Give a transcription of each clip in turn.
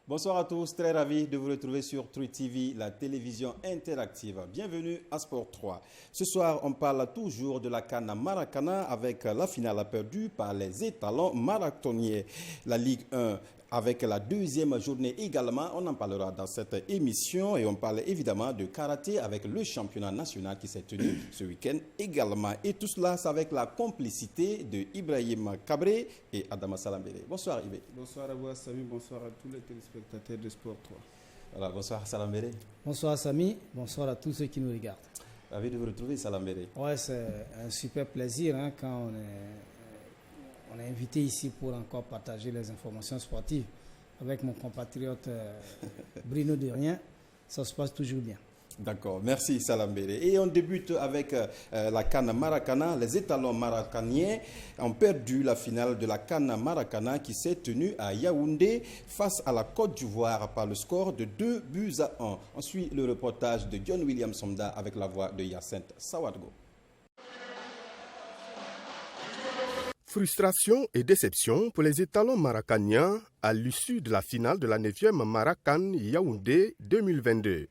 Bonsoir à tous, très ravi de vous retrouver sur Truth TV, la télévision interactive. Bienvenue à Sport 3. Ce soir, on parle toujours de la CAN Maracana avec la finale perdue par les étalons marathoniens. La Ligue 1 avec la deuxième journée également, on en parlera dans cette émission et on parle évidemment de karaté avec le championnat national qui s'est tenu ce week-end également. Et tout cela, c'est avec la complicité de Ibrahim Kabré et Adama Salambere. Bonsoir Ibé. Bonsoir à vous Samy, bonsoir à tous les téléspectateurs de Sport 3. Voilà, bonsoir Salambere. Bonsoir Samy, bonsoir à tous ceux qui nous regardent. Ravi de vous retrouver Salambere. Ouais, c'est un super plaisir quand on est invité ici pour encore partager les informations sportives avec mon compatriote Bruno Derrien. Ça se passe toujours bien. D'accord, merci Salambere. Et on débute avec la CAN Maracana. Les étalons maracaniens ont perdu la finale de la CAN Maracana qui s'est tenue à Yaoundé face à la Côte d'Ivoire par le score de 2-1. On suit le reportage de John William Somda avec la voix de Yacinthe Sawadgo. Frustration et déception pour les étalons maracaniens à l'issue de la finale de la 9e Maracan Yaoundé 2022.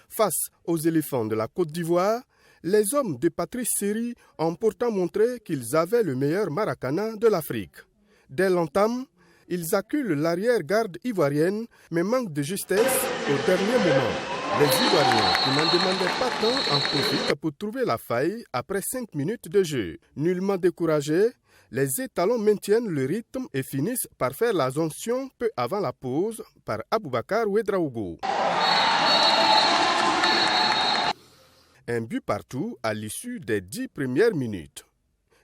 Face aux éléphants de la Côte d'Ivoire, les hommes de Patrice Seri ont pourtant montré qu'ils avaient le meilleur maracana de l'Afrique. Dès l'entame, ils acculent l'arrière-garde ivoirienne mais manquent de justesse au dernier moment. Les Ivoiriens, qui n'en demandaient pas tant, en profitent pour trouver la faille après 5 minutes de jeu. Nullement découragés, les étalons maintiennent le rythme et finissent par faire la jonction peu avant la pause par Aboubakar Ouedraogo. Un but partout à l'issue des 10 premières minutes.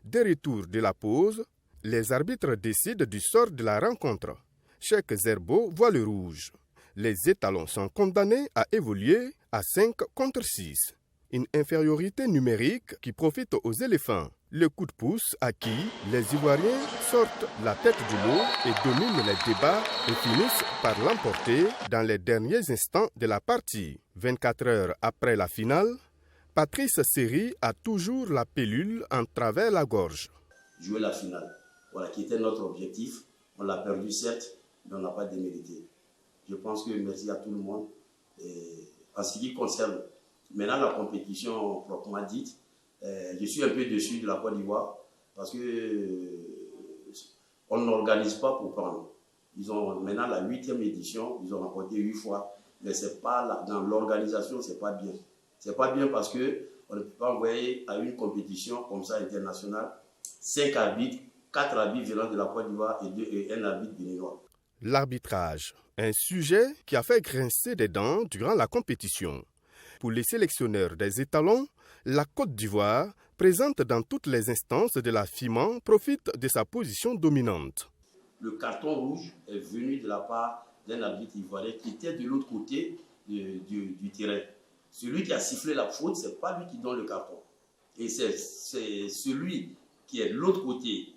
Dès retour de la pause, les arbitres décident du sort de la rencontre. Cheikh Zerbo voit le rouge. Les étalons sont condamnés à évoluer à 5 contre 6. Une infériorité numérique qui profite aux éléphants. Le coup de pouce à qui les Ivoiriens sortent la tête de l'eau et dominent les débats et finissent par l'emporter dans les derniers instants de la partie. 24 heures après la finale, Patrice Seri a toujours la pilule en travers la gorge. Jouer la finale, voilà, qui était notre objectif. On l'a perdu certes, mais on n'a pas démérité. Je pense que merci à tout le monde. Et en ce qui concerne maintenant la compétition proprement dite, je suis un peu déçu de la Côte d'Ivoire parce qu'on n'organise pas pour prendre. Ils ont maintenant la 8e édition, ils ont remporté 8 fois, mais c'est pas là, dans l'organisation, c'est pas bien. C'est pas bien parce que on ne peut pas envoyer à une compétition comme ça internationale 5 arbitres, 4 arbitres venant de la Côte d'Ivoire et un arbitre béninois. L'arbitrage, un sujet qui a fait grincer des dents durant la compétition. Pour les sélectionneurs des étalons, la Côte d'Ivoire, présente dans toutes les instances de la FIMAN, profite de sa position dominante. Le carton rouge est venu de la part d'un arbitre ivoirien qui était de l'autre côté du terrain. Celui qui a sifflé la faute, ce n'est pas lui qui donne le carton. Et c'est celui qui est de l'autre côté,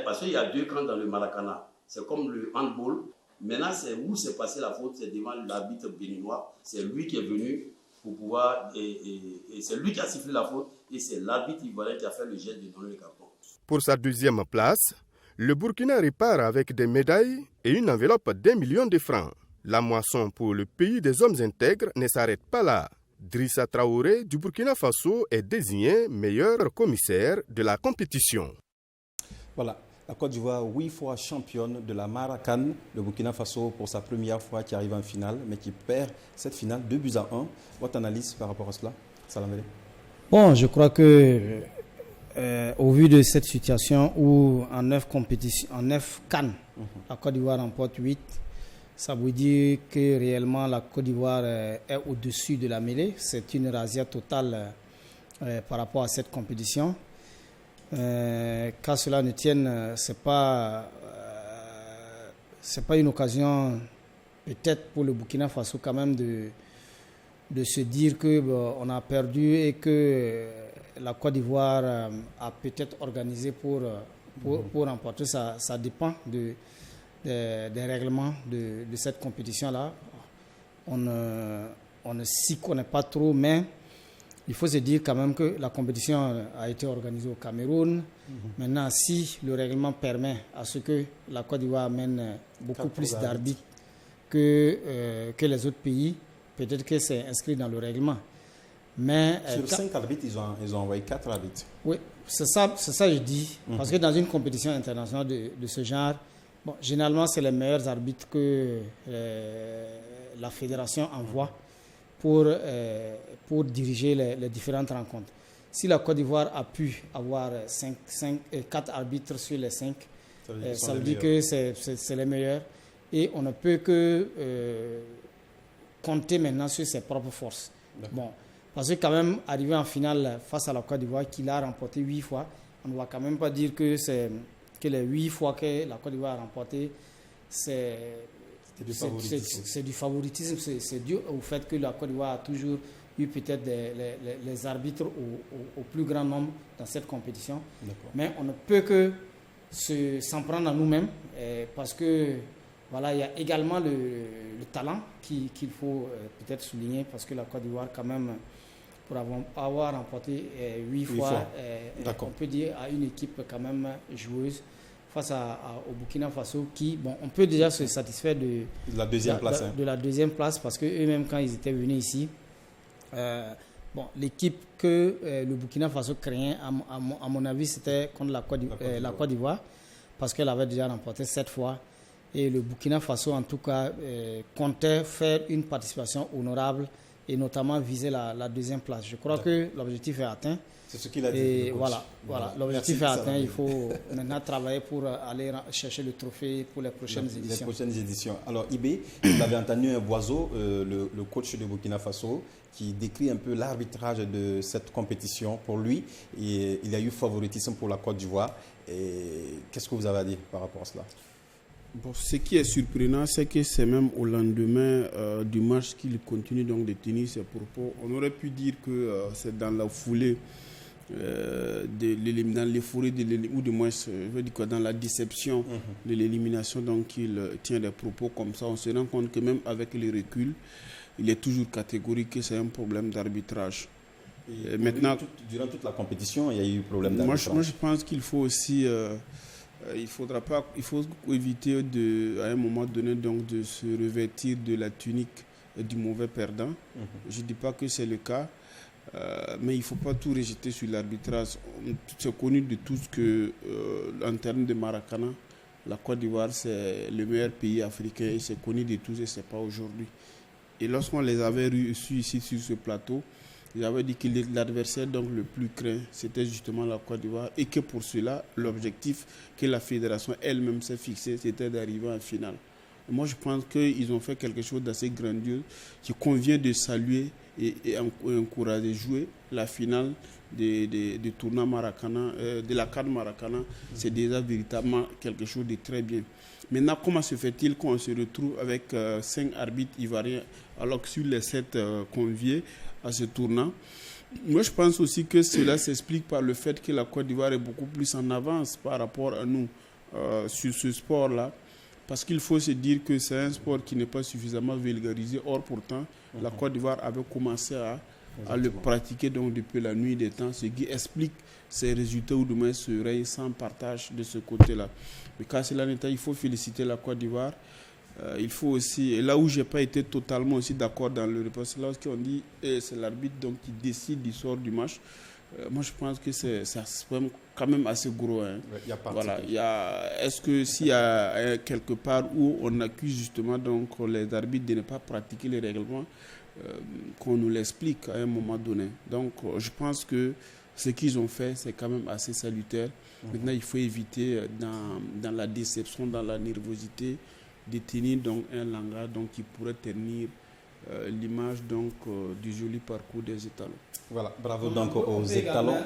parce qu'il y a 2 camps dans le Maracana. C'est comme le handball. Maintenant, c'est où s'est passée la faute, c'est devant l'arbitre béninois. C'est lui qui est venu pour pouvoir, et c'est lui qui a sifflé la faute, et c'est l'arbitre ivoirien qui a fait le geste de donner le carton. Pour sa 2e place, le Burkina repart avec des médailles et une enveloppe d'1 million de francs. La moisson pour le pays des hommes intègres ne s'arrête pas là. Drissa Traoré du Burkina Faso est désigné meilleur commissaire de la compétition. Voilà. La Côte d'Ivoire, 8 fois championne de la Maracan. Le Burkina Faso, pour sa première fois, qui arrive en finale, mais qui perd cette finale 2-1. Votre analyse par rapport à cela, Salamele? Bon, je crois que au vu de cette situation où en 9 CAN, la Côte d'Ivoire remporte 8, ça veut dire que réellement la Côte d'Ivoire est au-dessus de la mêlée. C'est une razzia totale par rapport à cette compétition. Qu'à cela ne tienne, c'est pas une occasion peut-être pour le Burkina Faso quand même de se dire que on a perdu et que la Côte d'Ivoire a peut-être organisé pour remporter. Ça dépend des règlements de cette compétition-là. On ne s'y connaît pas trop, mais il faut se dire quand même que la compétition a été organisée au Cameroun. Maintenant, si le règlement permet à ce que la Côte d'Ivoire amène beaucoup plus d'arbitres que les autres pays. Peut-être que c'est inscrit dans le règlement. Mais, sur 5 arbitres, ils ont envoyé 4 arbitres. Oui, c'est ça je dis. Parce que dans une compétition internationale de ce genre, bon, généralement, c'est les meilleurs arbitres que la fédération envoie pour diriger les différentes rencontres. Si la Côte d'Ivoire a pu avoir 4 arbitres sur les 5, ça veut dire que c'est les meilleurs. Et on ne peut que compter maintenant sur ses propres forces. Bon, parce que quand même, arriver en finale face à la Côte d'Ivoire, qu'il a remporté 8 fois, on ne va quand même pas dire que les 8 fois que la Côte d'Ivoire a remporté, c'est du favoritisme. C'est dû au fait que la Côte d'Ivoire a toujours eu peut-être les arbitres au plus grand nombre dans cette compétition. Mais on ne peut que s'en prendre à nous-mêmes parce que voilà, il y a également le talent qu'il faut peut-être souligner parce que la Côte d'Ivoire quand même, pour avoir remporté 8 fois, on peut dire à une équipe quand même joueuse face au Burkina Faso qui, bon, on peut déjà se satisfaire de la deuxième place. De la deuxième place parce qu'eux-mêmes, quand ils étaient venus ici, l'équipe que le Burkina Faso craignait, à mon avis, c'était contre la Côte d'Ivoire parce qu'elle avait déjà remporté 7 fois. Et le Burkina Faso, en tout cas, comptait faire une participation honorable et notamment viser la deuxième place. Je crois que l'objectif est atteint. C'est ce qu'il a dit. Et voilà, l'objectif est atteint. Il faut maintenant travailler pour aller chercher le trophée pour les prochaines éditions. Alors, Ibé, vous avez entendu un Boiseau, le coach de Burkina Faso, qui décrit un peu l'arbitrage de cette compétition. Pour lui, il y a eu favoritisme pour la Côte d'Ivoire. Qu'est-ce que vous avez à dire par rapport à cela? Bon, ce qui est surprenant, c'est que c'est même au lendemain du match qu'il continue donc de tenir ses propos. On aurait pu dire que c'est dans la foulée dans l'euphorie ou du moins je veux dire quoi, dans la déception de l'élimination, donc il tient des propos comme ça. On se rend compte que même avec le recul, il est toujours catégorique que c'est un problème d'arbitrage. Et maintenant, durant toute la compétition, il y a eu problème d'arbitrage. Moi je pense qu'il faut aussi il faut éviter à un moment donné donc de se revêtir de la tunique du mauvais perdant. Je ne dis pas que c'est le cas, mais il ne faut pas tout rejeter sur l'arbitrage. C'est connu de tous que en termes de Maracana, la Côte d'Ivoire c'est le meilleur pays africain et c'est connu de tous et ce n'est pas aujourd'hui. Et lorsqu'on les avait reçus ici sur ce plateau, j'avais dit que l'adversaire donc le plus craint, c'était justement la Côte d'Ivoire et que pour cela, l'objectif que la fédération elle-même s'est fixé, c'était d'arriver en finale. Et moi, je pense qu'ils ont fait quelque chose d'assez grandiose qui convient de saluer et encourager jouer la finale des tournois Maracana, de la CAN Maracana. C'est déjà véritablement quelque chose de très bien. Maintenant, comment se fait-il qu'on se retrouve avec 5 arbitres ivoiriens alors que sur les 7 conviés à ce tournant? Moi, je pense aussi que cela s'explique par le fait que la Côte d'Ivoire est beaucoup plus en avance par rapport à nous sur ce sport-là. Parce qu'il faut se dire que c'est un sport qui n'est pas suffisamment vulgarisé. Or, pourtant, la Côte d'Ivoire avait commencé à le pratiquer donc, depuis la nuit des temps, ce qui explique ces résultats ou du moins ce récent partage de ce côté-là. Mais quand cela n'est pas, il faut féliciter la Côte d'Ivoire. Il faut aussi, et là où je n'ai pas été totalement aussi d'accord dans le repas, c'est lorsqu'on dit c'est l'arbitre donc, qui décide du sort du match. Moi, je pense que c'est quand même assez gros. Hein. Voilà. Est-ce que s'il y a quelque part où on accuse justement donc, les arbitres de ne pas pratiquer les règlements, qu'on nous l'explique à un moment donné. Donc, je pense que ce qu'ils ont fait, c'est quand même assez salutaire. Maintenant, il faut éviter dans la déception, dans la nervosité, de tenir donc, un langage donc, qui pourrait ternir l'image donc, du joli parcours des étalons. Voilà, bravo donc aux étalons.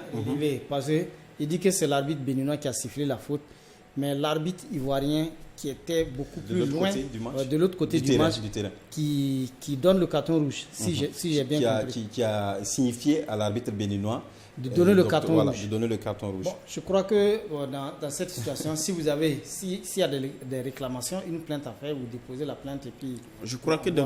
Parce qu'il dit que c'est l'arbitre béninois qui a sifflé la faute, mais l'arbitre ivoirien qui était beaucoup plus loin, de l'autre côté du match, qui donne le carton rouge, si j'ai bien compris. Qui a signifié à l'arbitre béninois De donner le carton rouge. De donner le carton rouge. Bon, je crois que dans cette situation, s'il y a des réclamations, une plainte à faire, vous déposez la plainte et puis... Je crois que de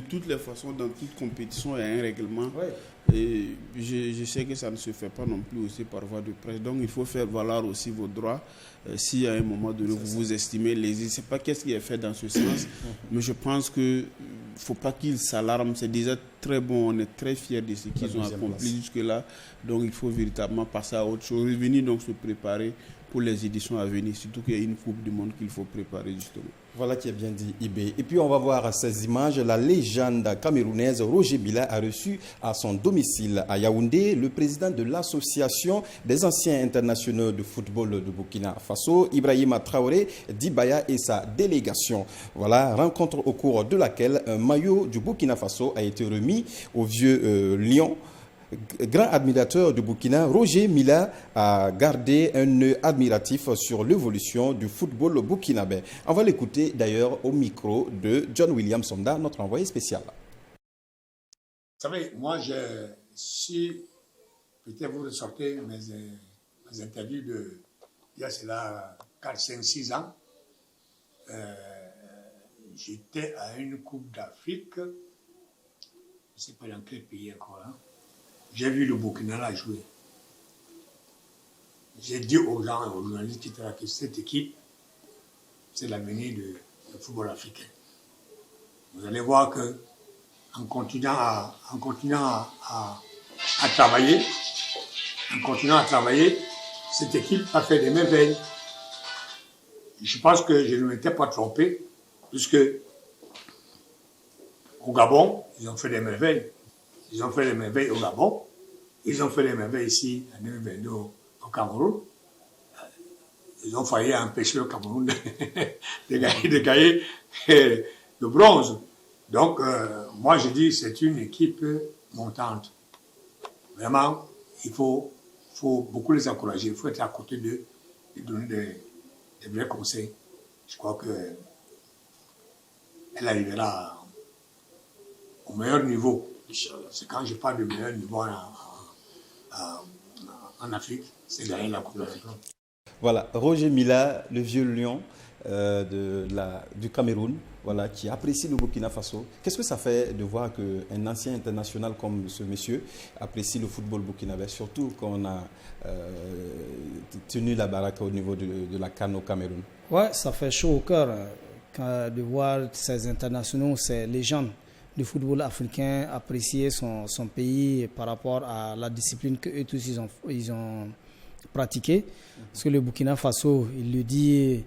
toutes les façons, dans toute compétition, il y a un règlement. Oui. Et je sais que ça ne se fait pas non plus aussi par voie de presse. Donc il faut faire valoir aussi vos droits. Si à un moment donné vous estimez lésé, je ne sais pas qu'est-ce qui est fait dans ce sens, mais je pense qu'il ne faut pas qu'ils s'alarment. C'est déjà très bon, on est très fiers de ce qu'ils ont accompli jusque-là. Donc il faut véritablement passer à autre chose. Revenir donc se préparer pour les éditions à venir, surtout qu'il y a une Coupe du Monde qu'il faut préparer justement. Voilà qui est bien dit, Ibé. Et puis on va voir ces images. La légende camerounaise Roger Mila a reçu à son domicile à Yaoundé le président de l'association des anciens internationaux de football de Burkina Faso, Ibrahima Traoré Dibaya, et sa délégation. Voilà, rencontre au cours de laquelle un maillot du Burkina Faso a été remis au vieux lion. Grand admirateur du Burkina, Roger Mila a gardé un œil admiratif sur l'évolution du football burkinabé. On va l'écouter d'ailleurs au micro de John William Sonda, notre envoyé spécial. Vous savez, moi, si peut-être vous ressortez mes interviews il y a cela 4, 5, 6 ans, j'étais à une Coupe d'Afrique, je ne sais pas dans quel pays encore, hein. J'ai vu le Burkina là jouer. J'ai dit aux gens et aux journalistes qui étaient là que cette équipe, c'est l'avenir du football africain. Vous allez voir que en continuant à travailler, cette équipe a fait des merveilles. Je pense que je ne m'étais pas trompé, puisque au Gabon, ils ont fait des merveilles. Ils ont fait des merveilles au Gabon. Ils ont fait des merveilles ici, en 2022, au Cameroun. Ils ont failli empêcher le Cameroun de gagner le bronze. Donc, moi, je dis que c'est une équipe montante. Vraiment, il faut beaucoup les encourager. Il faut être à côté d'eux et donner des vrais conseils. Je crois qu'elle arrivera au meilleur niveau. C'est quand je parle de meilleur niveau en Afrique, c'est gagner la Coupe d'Afrique. Voilà, Roger Mila, le vieux lion du Cameroun, voilà, qui apprécie le Burkina Faso. Qu'est-ce que ça fait de voir qu'un ancien international comme ce monsieur apprécie le football burkinabé, surtout qu'on a tenu la baraque au niveau de la CAN au Cameroun? Ouais, ça fait chaud au cœur de voir ces internationaux, ces légendes du football africain apprécier son pays par rapport à la discipline qu'eux tous ils ont pratiquée. Parce que le Burkina Faso, il lui dit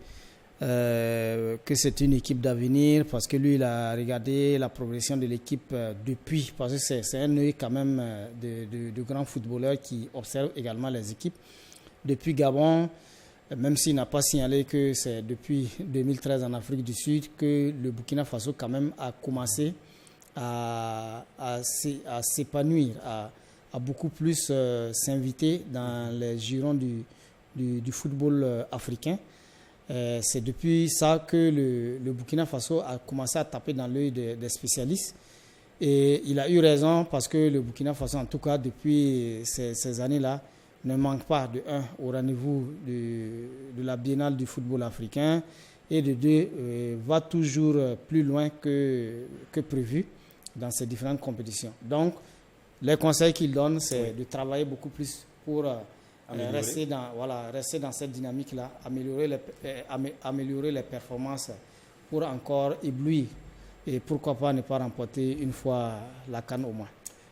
que c'est une équipe d'avenir, parce que lui, il a regardé la progression de l'équipe depuis, parce que c'est un œil quand même de grands footballeurs qui observent également les équipes. Depuis Gabon, même s'il n'a pas signalé que c'est depuis 2013 en Afrique du Sud que le Burkina Faso quand même a commencé à s'épanouir, à beaucoup plus s'inviter dans les girons du football africain. C'est depuis ça que le Burkina Faso a commencé à taper dans l'œil des spécialistes. Et il a eu raison, parce que le Burkina Faso, en tout cas depuis ces années-là, ne manque pas de 1 au rendez-vous de la Biennale du football africain, et de 2 va toujours plus loin que prévu dans ces différentes compétitions. Donc, les conseils qu'il donne, c'est de travailler beaucoup plus pour rester dans cette dynamique-là, améliorer les performances pour encore éblouir, et pourquoi pas ne pas remporter une fois la CAN au moins.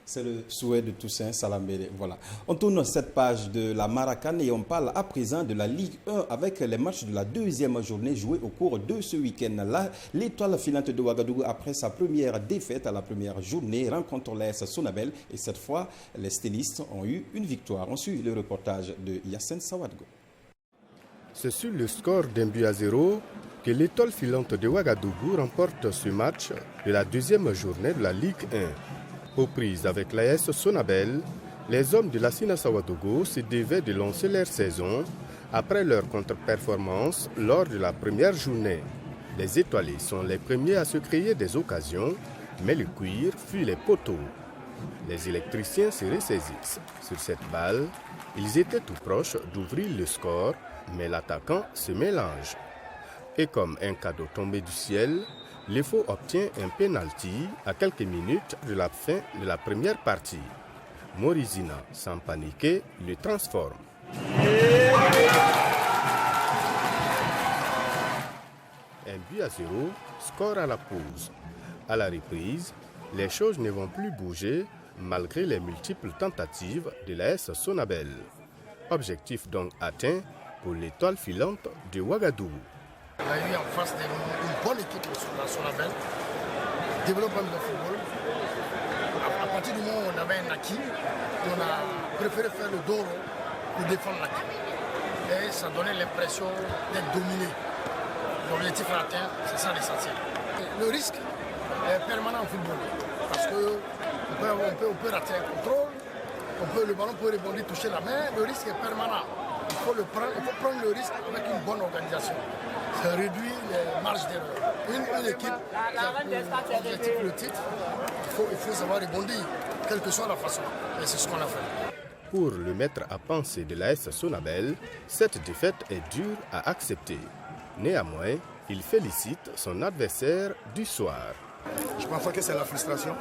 C'est le souhait de Toussaint Salambélé. Voilà. On tourne cette page de la Maracan et on parle à présent de la Ligue 1 avec les matchs de la deuxième journée joués au cours de ce week-end. Là, l'étoile filante de Ouagadougou, après sa première défaite à la première journée, rencontre l'AS Sonabel, et cette fois, les stylistes ont eu une victoire. On suit le reportage de Yassine Sawadgo. C'est sur le score d'1-0 que l'étoile filante de Ouagadougou remporte ce match de la deuxième journée de la Ligue 1. Aux prises avec l'AS Sonabel, les hommes de la Sina Ouagadougou se devaient de lancer leur saison après leur contre-performance lors de la première journée. Les étoilés sont les premiers à se créer des occasions, mais le cuir fuit les poteaux. Les électriciens se ressaisissent. Sur cette balle, ils étaient tout proches d'ouvrir le score, mais l'attaquant se mélange. Et comme un cadeau tombé du ciel, les Faux obtient un penalty à quelques minutes de la fin de la première partie. Morizina, sans paniquer, le transforme. Un but à 0, score à la pause. À la reprise, les choses ne vont plus bouger malgré les multiples tentatives de l'AS Sonabel. Objectif donc atteint pour l'étoile filante de Ouagadougou. On a eu en face une bonne équipe de la Sonabel, développement de football. À partir du moment où on avait un acquis, on a préféré faire le dos pour défendre l'acquis. Et ça donnait l'impression d'être dominé. L'objectif à atteindre, c'est ça l'essentiel. Le risque est permanent en football. Parce qu'on peut rater un contrôle, le ballon peut rebondir, toucher la main, le risque est permanent. Il faut prendre le risque avec une bonne organisation. Ça réduit les marges d'erreur. Une équipe qui a pour objectif le titre, il faut savoir rebondir, quelle que soit la façon. Et c'est ce qu'on a fait. Pour le maître à penser de l'AS Sonabel, cette défaite est dure à accepter. Néanmoins, il félicite son adversaire du soir. Je pense que c'est la frustration.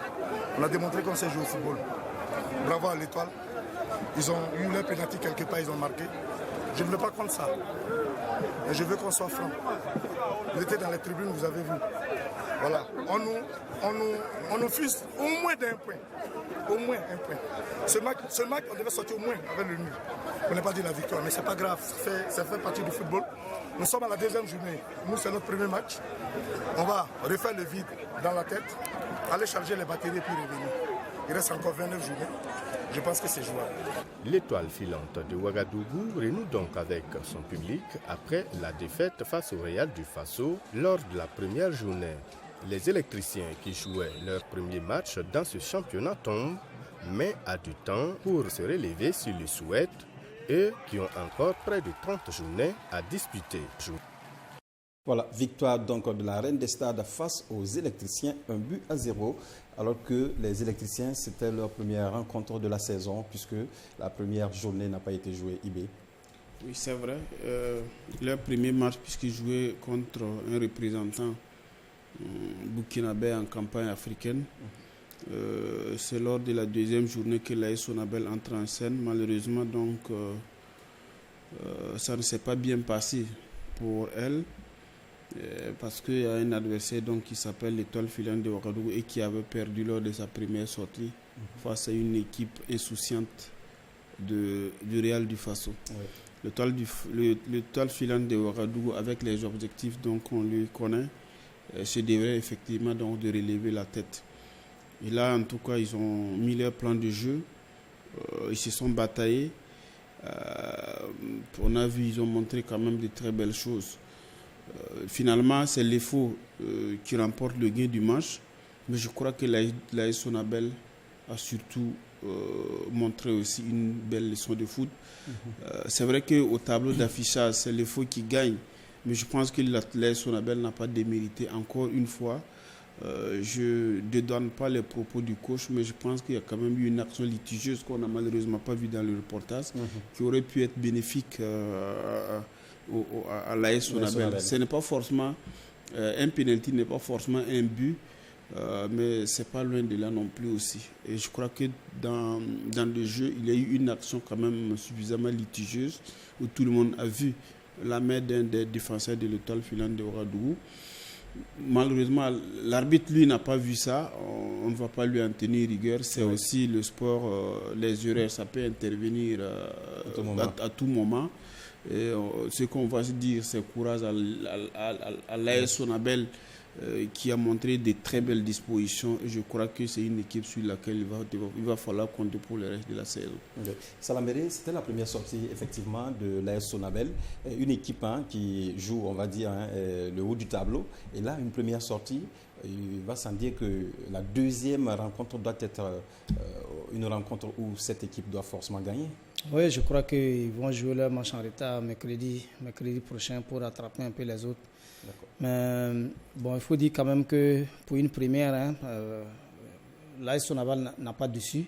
On a démontré qu'on sait jouer au football. Bravo à l'Étoile. Ils ont eu leur pénalty quelque part, ils ont marqué. Je ne veux pas contre ça. Mais je veux qu'on soit franc. Vous étiez dans les tribunes, vous avez vu. Voilà. On nous fuse au moins d'un point. Au moins un point. Ce match, on devait sortir au moins avec le nul. On n'est pas dit la victoire, mais ce n'est pas grave. Ça fait partie du football. Nous sommes à la deuxième journée. Nous, c'est notre premier match. On va refaire le vide dans la tête, aller charger les batteries et puis revenir. Il reste encore 29 journées. Je pense que c'est jouable. L'étoile filante de Ouagadougou renoue donc avec son public après la défaite face au Real du Faso lors de la première journée. Les électriciens qui jouaient leur premier match dans ce championnat tombent, mais a du temps pour se relever s'ils le souhaitent, eux qui ont encore près de 30 journées à disputer. Voilà, victoire donc de la Reine des Stades face aux électriciens, 1-0, alors que les électriciens, c'était leur première rencontre de la saison, puisque la première journée n'a pas été jouée, IB. Oui, c'est vrai. Leur premier match, puisqu'ils jouaient contre un représentant burkinabé en campagne africaine, c'est lors de la deuxième journée que l'AS Sonabel entre en scène. Malheureusement, donc, ça ne s'est pas bien passé pour elle. Parce qu'il y a un adversaire donc, qui s'appelle l'Étoile filante de Ouagadougou et qui avait perdu lors de sa première sortie face à une équipe insouciante du Real du Faso. Oui. L'Étoile filante de Ouagadougou, avec les objectifs qu'on lui connaît, se devrait effectivement donc, de relever la tête. Et là, en tout cas, ils ont mis leur plan de jeu, ils se sont bataillés. On a vu, ils ont montré quand même de très belles choses. Finalement, c'est les Faux qui remportent le gain du match, mais je crois que l'AS Sonabel a surtout montré aussi une belle leçon de foot. C'est vrai qu'au tableau d'affichage, c'est les Faux qui gagnent, mais je pense que l'AS Sonabel n'a pas démérité. Encore une fois, je ne dédouane pas les propos du coach, mais je pense qu'il y a quand même eu une action litigieuse qu'on n'a malheureusement pas vue dans le reportage, qui aurait pu être bénéfique à l'AS Sonabel. Ce n'est pas forcément un penalty, n'est pas forcément un but, mais c'est pas loin de là non plus aussi. Et je crois que dans le jeu, il y a eu une action quand même suffisamment litigieuse où tout le monde a vu la main d'un des défenseurs de l'Étoile filante de Ouagadougou. Malheureusement, l'arbitre, lui, n'a pas vu ça. On ne va pas lui en tenir rigueur. C'est aussi le sport, les erreurs, ça peut intervenir à tout moment. Et ce qu'on va se dire, c'est courage à l'AS Sonabel qui a montré de très belles dispositions. Et je crois que c'est une équipe sur laquelle il va falloir compter pour le reste de la saison. Okay. Salaméré, c'était la première sortie effectivement de l'AS Sonabel, une équipe qui joue, on va dire, le haut du tableau. Et là, une première sortie, il va sans dire que la deuxième rencontre doit être une rencontre où cette équipe doit forcément gagner. Oui, je crois qu'ils vont jouer leur match en retard mercredi prochain pour rattraper un peu les autres. Mais bon, il faut dire quand même que pour une première, l'AS Sonabel n'a pas dessus.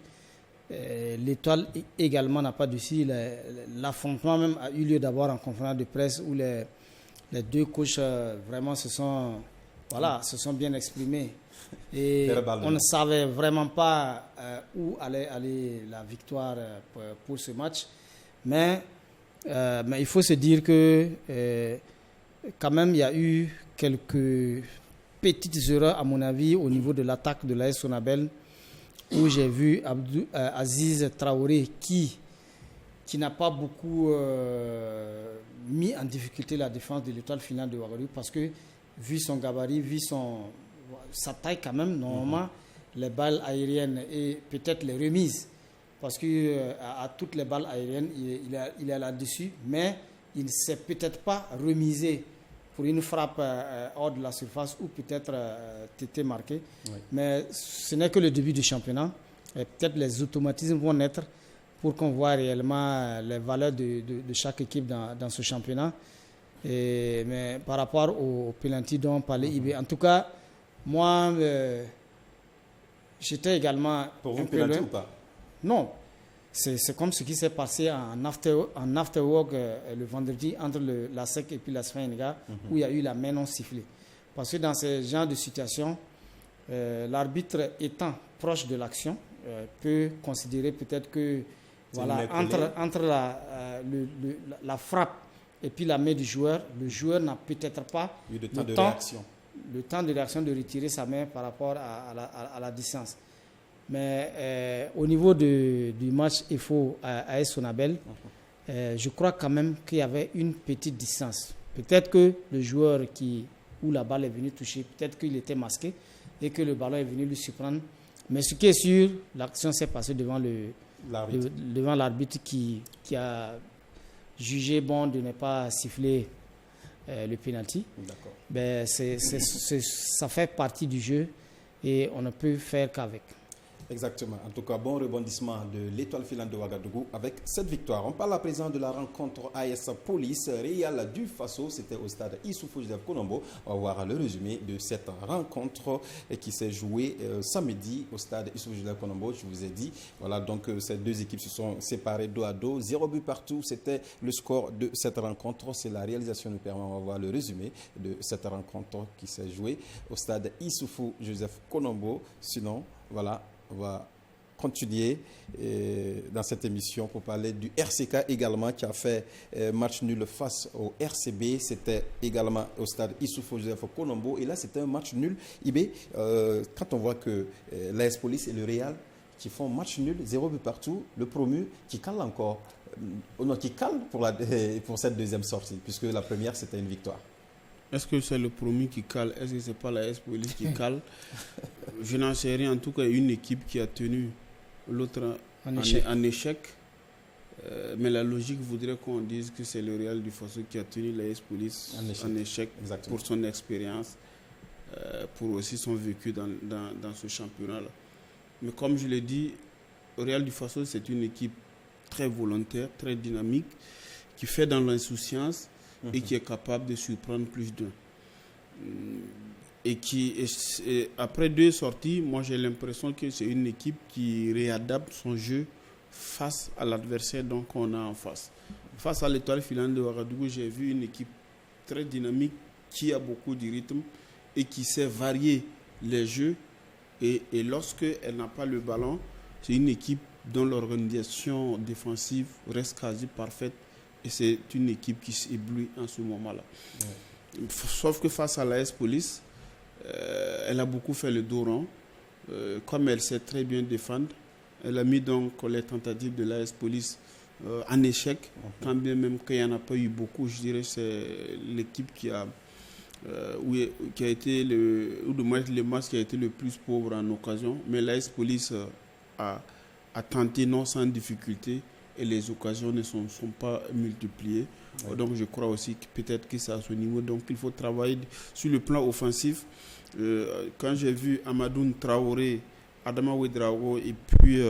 L'Étoile également n'a pas dessus. L'affrontement même a eu lieu d'abord en conférence de presse où les deux coachs vraiment se sont bien exprimés. Et on ne savait vraiment pas où allait aller la victoire pour ce match. Mais il faut se dire que quand même il y a eu quelques petites erreurs à mon avis au niveau de l'attaque de l'AS Sonabel, où j'ai vu Aziz Traoré qui n'a pas beaucoup mis en difficulté la défense de l'Étoile filante de Ouagadougou, parce que vu son gabarit, vu sa taille quand même, normalement les balles aériennes et peut-être les remises, parce que à toutes les balles aériennes il est là-dessus, mais il ne s'est peut-être pas remisé pour une frappe hors de la surface ou peut-être été marqué. Oui. Mais ce n'est que le début du championnat. Et peut-être les automatismes vont naître pour qu'on voit réellement les valeurs de chaque équipe dans ce championnat. Mais par rapport au penalty dont on parlait, IB, en tout cas, moi, j'étais également... Pour vous, penalty ou pas? Non. C'est comme ce qui s'est passé en afterwork le vendredi entre la SEC et puis la SFNGA, où il y a eu la main non sifflée. Parce que dans ce genre de situation, l'arbitre étant proche de l'action peut considérer peut-être que entre la frappe et puis la main du joueur, le joueur n'a peut-être pas le temps de réaction de retirer sa main par rapport à la distance. Mais au niveau du match EFO à AS Sonabel, je crois quand même qu'il y avait une petite distance. Peut-être que le joueur où la balle est venue toucher, peut-être qu'il était masqué et que le ballon est venu lui surprendre. Mais ce qui est sûr, l'action s'est passée devant l'arbitre qui a jugé bon de ne pas siffler le penalty. D'accord. Ben, ça fait partie du jeu et on ne peut faire qu'avec. Exactement. En tout cas, bon rebondissement de l'Étoile filante de Ouagadougou avec cette victoire. On parle à présent de la rencontre AS Police Real du Faso. C'était au stade Issoufou Joseph Konombo. On va voir le résumé de cette rencontre qui s'est jouée samedi au stade Issoufou Joseph Konombo. Je vous ai dit, voilà, donc ces deux équipes se sont séparées dos à dos. 0 but partout, c'était le score de cette rencontre. C'est la réalisation nous permet. On va voir le résumé de cette rencontre qui s'est jouée au stade Issoufou Joseph Konombo. Sinon, voilà. On va continuer dans cette émission pour parler du RCK également qui a fait match nul face au RCB. C'était également au stade Issoufou Joseph Konombo. Et là, c'était un match nul. IB, quand on voit que l'AS Police et le Real qui font match nul, 0 but partout, le promu qui cale encore. Qui cale pour cette deuxième sortie, puisque la première, c'était une victoire. Est-ce que c'est le promu qui cale? Est-ce que ce n'est pas la AS Police qui cale? Je n'en sais rien. En tout cas, une équipe qui a tenu l'autre en échec. Mais la logique voudrait qu'on dise que c'est le Real du Faso qui a tenu la AS Police en échec pour son expérience, pour aussi son vécu dans ce championnat-là. Mais comme je l'ai dit, le Real du Faso, c'est une équipe très volontaire, très dynamique, qui fait dans l'insouciance et qui est capable de surprendre plus d'un. Et après deux sorties, moi j'ai l'impression que c'est une équipe qui réadapte son jeu face à l'adversaire qu'on a en face. Face à l'Étoile filante de Ouagadougou, j'ai vu une équipe très dynamique qui a beaucoup de rythme et qui sait varier les jeux. Et lorsqu'elle n'a pas le ballon, c'est une équipe dont l'organisation défensive reste quasi parfaite. Et c'est une équipe qui s'éblouit en ce moment-là. Ouais. Sauf que face à l'AS Police, elle a beaucoup fait le dos rond. Comme elle sait très bien défendre, elle a mis donc les tentatives de l'AS Police en échec. Quand bien même qu'il n'y en a pas eu beaucoup, je dirais que c'est l'équipe qui a été le match qui a été le plus pauvre en occasion. Mais l'AS Police a tenté non sans difficulté. Et les occasions ne sont pas multipliées. Oui. Donc je crois aussi que peut-être que c'est à ce niveau. Donc il faut travailler sur le plan offensif. Quand j'ai vu Amadoun Traoré, Adama Ouedraogo et puis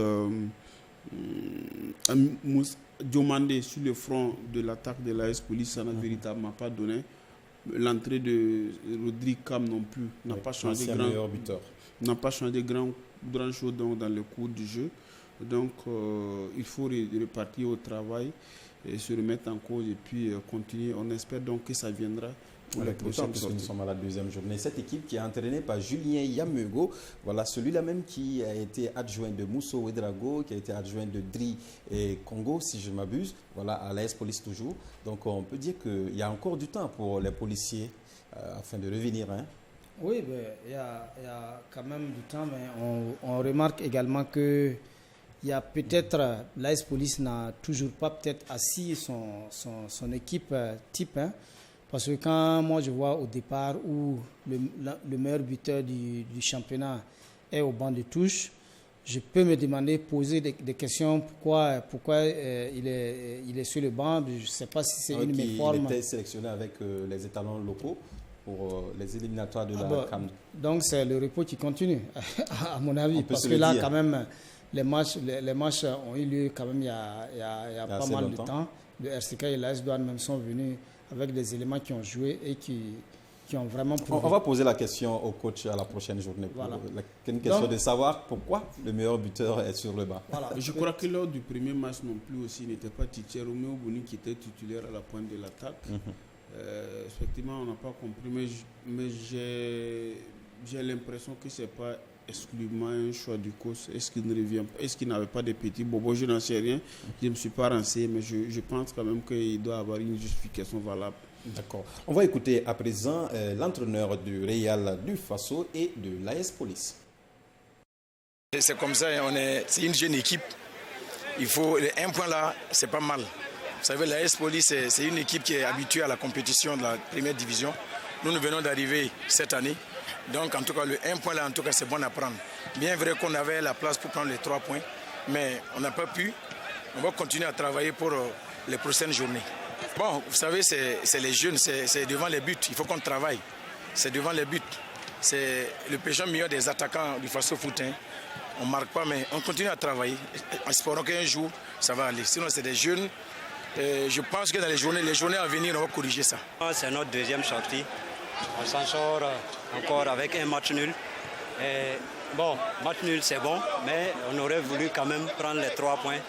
Diomandé sur le front de l'attaque de l'AS Police, ça n'a véritablement pas donné. l'entrée de Rodri Cam non plus n'a pas changé n'a pas changé grand chose dans le cours du jeu. Donc il faut repartir au travail et se remettre en cause et puis continuer. On espère donc que ça viendra pour les prochaines sorties. Nous sommes à la deuxième journée. Cette équipe qui est entraînée par Julien Yamego, voilà celui-là même qui a été adjoint de Mousso Ouedraogo, qui a été adjoint de Dri et Congo, si je ne m'abuse, voilà, à l'AS Police toujours. Donc on peut dire qu'il y a encore du temps pour les policiers afin de revenir. Hein. Oui, il y a quand même du temps, mais on remarque également que il y a peut-être, l'AS Police n'a toujours pas peut-être assis son équipe type. Hein, parce que quand moi je vois au départ où le meilleur buteur du championnat est au banc de touche, je peux me demander, poser des questions, pourquoi il est sur le banc. Je ne sais pas si c'est une méforme. Il était sélectionné avec les étalons locaux pour les éliminatoires de la CAN. Donc c'est le repos qui continue, à mon avis. Parce que là, quand même, les matchs ont eu lieu quand même il y a pas mal de temps. Le RCK et l'AS Douanes même sont venus avec des éléments qui ont joué et qui ont vraiment prouvé. On va poser la question au coach à la prochaine journée. Voilà. Une question de savoir pourquoi le meilleur buteur est sur le banc. Voilà. Je crois que lors du premier match non plus aussi, il n'était pas titulaire. Roméo Boni qui était titulaire à la pointe de l'attaque. Effectivement, on n'a pas compris, mais j'ai l'impression que ce n'est pas exclusivement un choix du coach. Est-ce qu'il ne revient pas? Est-ce qu'il n'avait pas de petits bobos? Je n'en sais rien. Je ne me suis pas renseigné, mais je pense quand même qu'il doit avoir une justification valable. D'accord. On va écouter à présent l'entraîneur du Real du Faso et de l'AS Police. C'est comme ça, c'est une jeune équipe. Il faut un point là, c'est pas mal. Vous savez, l'AS Police, c'est une équipe qui est habituée à la compétition de la première division. Nous venons d'arriver cette année. Donc, en tout cas, le 1 point là, en tout cas, c'est bon à prendre. Bien vrai qu'on avait la place pour prendre les 3 points, mais on n'a pas pu. On va continuer à travailler pour les prochaines journées. Bon, vous savez, c'est les jeunes, c'est devant les buts. Il faut qu'on travaille. C'est devant les buts. C'est le péché meilleur des attaquants du Faso Foot. Hein. On ne marque pas, mais on continue à travailler. Espérons qu'un jour, ça va aller. Sinon, c'est des jeunes. Je pense que dans les journées à venir, on va corriger ça. C'est notre deuxième sortie. On s'en sort encore avec un match nul. Bon, match nul c'est bon, mais on aurait voulu quand même prendre les 3 points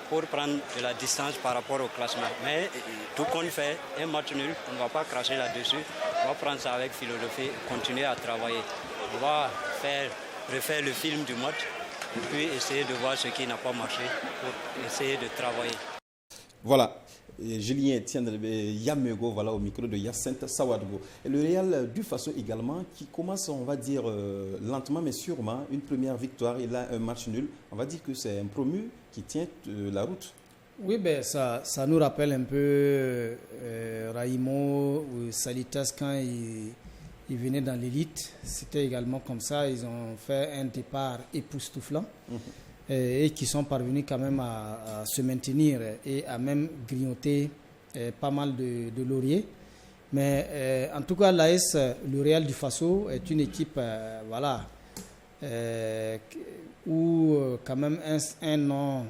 pour prendre de la distance par rapport au classement. Mais tout compte fait, un match nul, on ne va pas cracher là-dessus. On va prendre ça avec philosophie et continuer à travailler. On va refaire le film du match et puis essayer de voir ce qui n'a pas marché pour essayer de travailler. Voilà, Julien Yamego, voilà, au micro de Yacinthe Sawadgo. Et le Real du Faso également, qui commence, on va dire, lentement mais sûrement, une première victoire. Il a un match nul. On va dire que c'est un promu qui tient la route. Oui, ça nous rappelle un peu Raimo ou Salitas quand ils venaient dans l'élite. C'était également comme ça. Ils ont fait un départ époustouflant. Et qui sont parvenus quand même à se maintenir et à même grignoter pas mal de lauriers. Mais en tout cas, l'AS, le Real du Faso, est une équipe où quand même un nom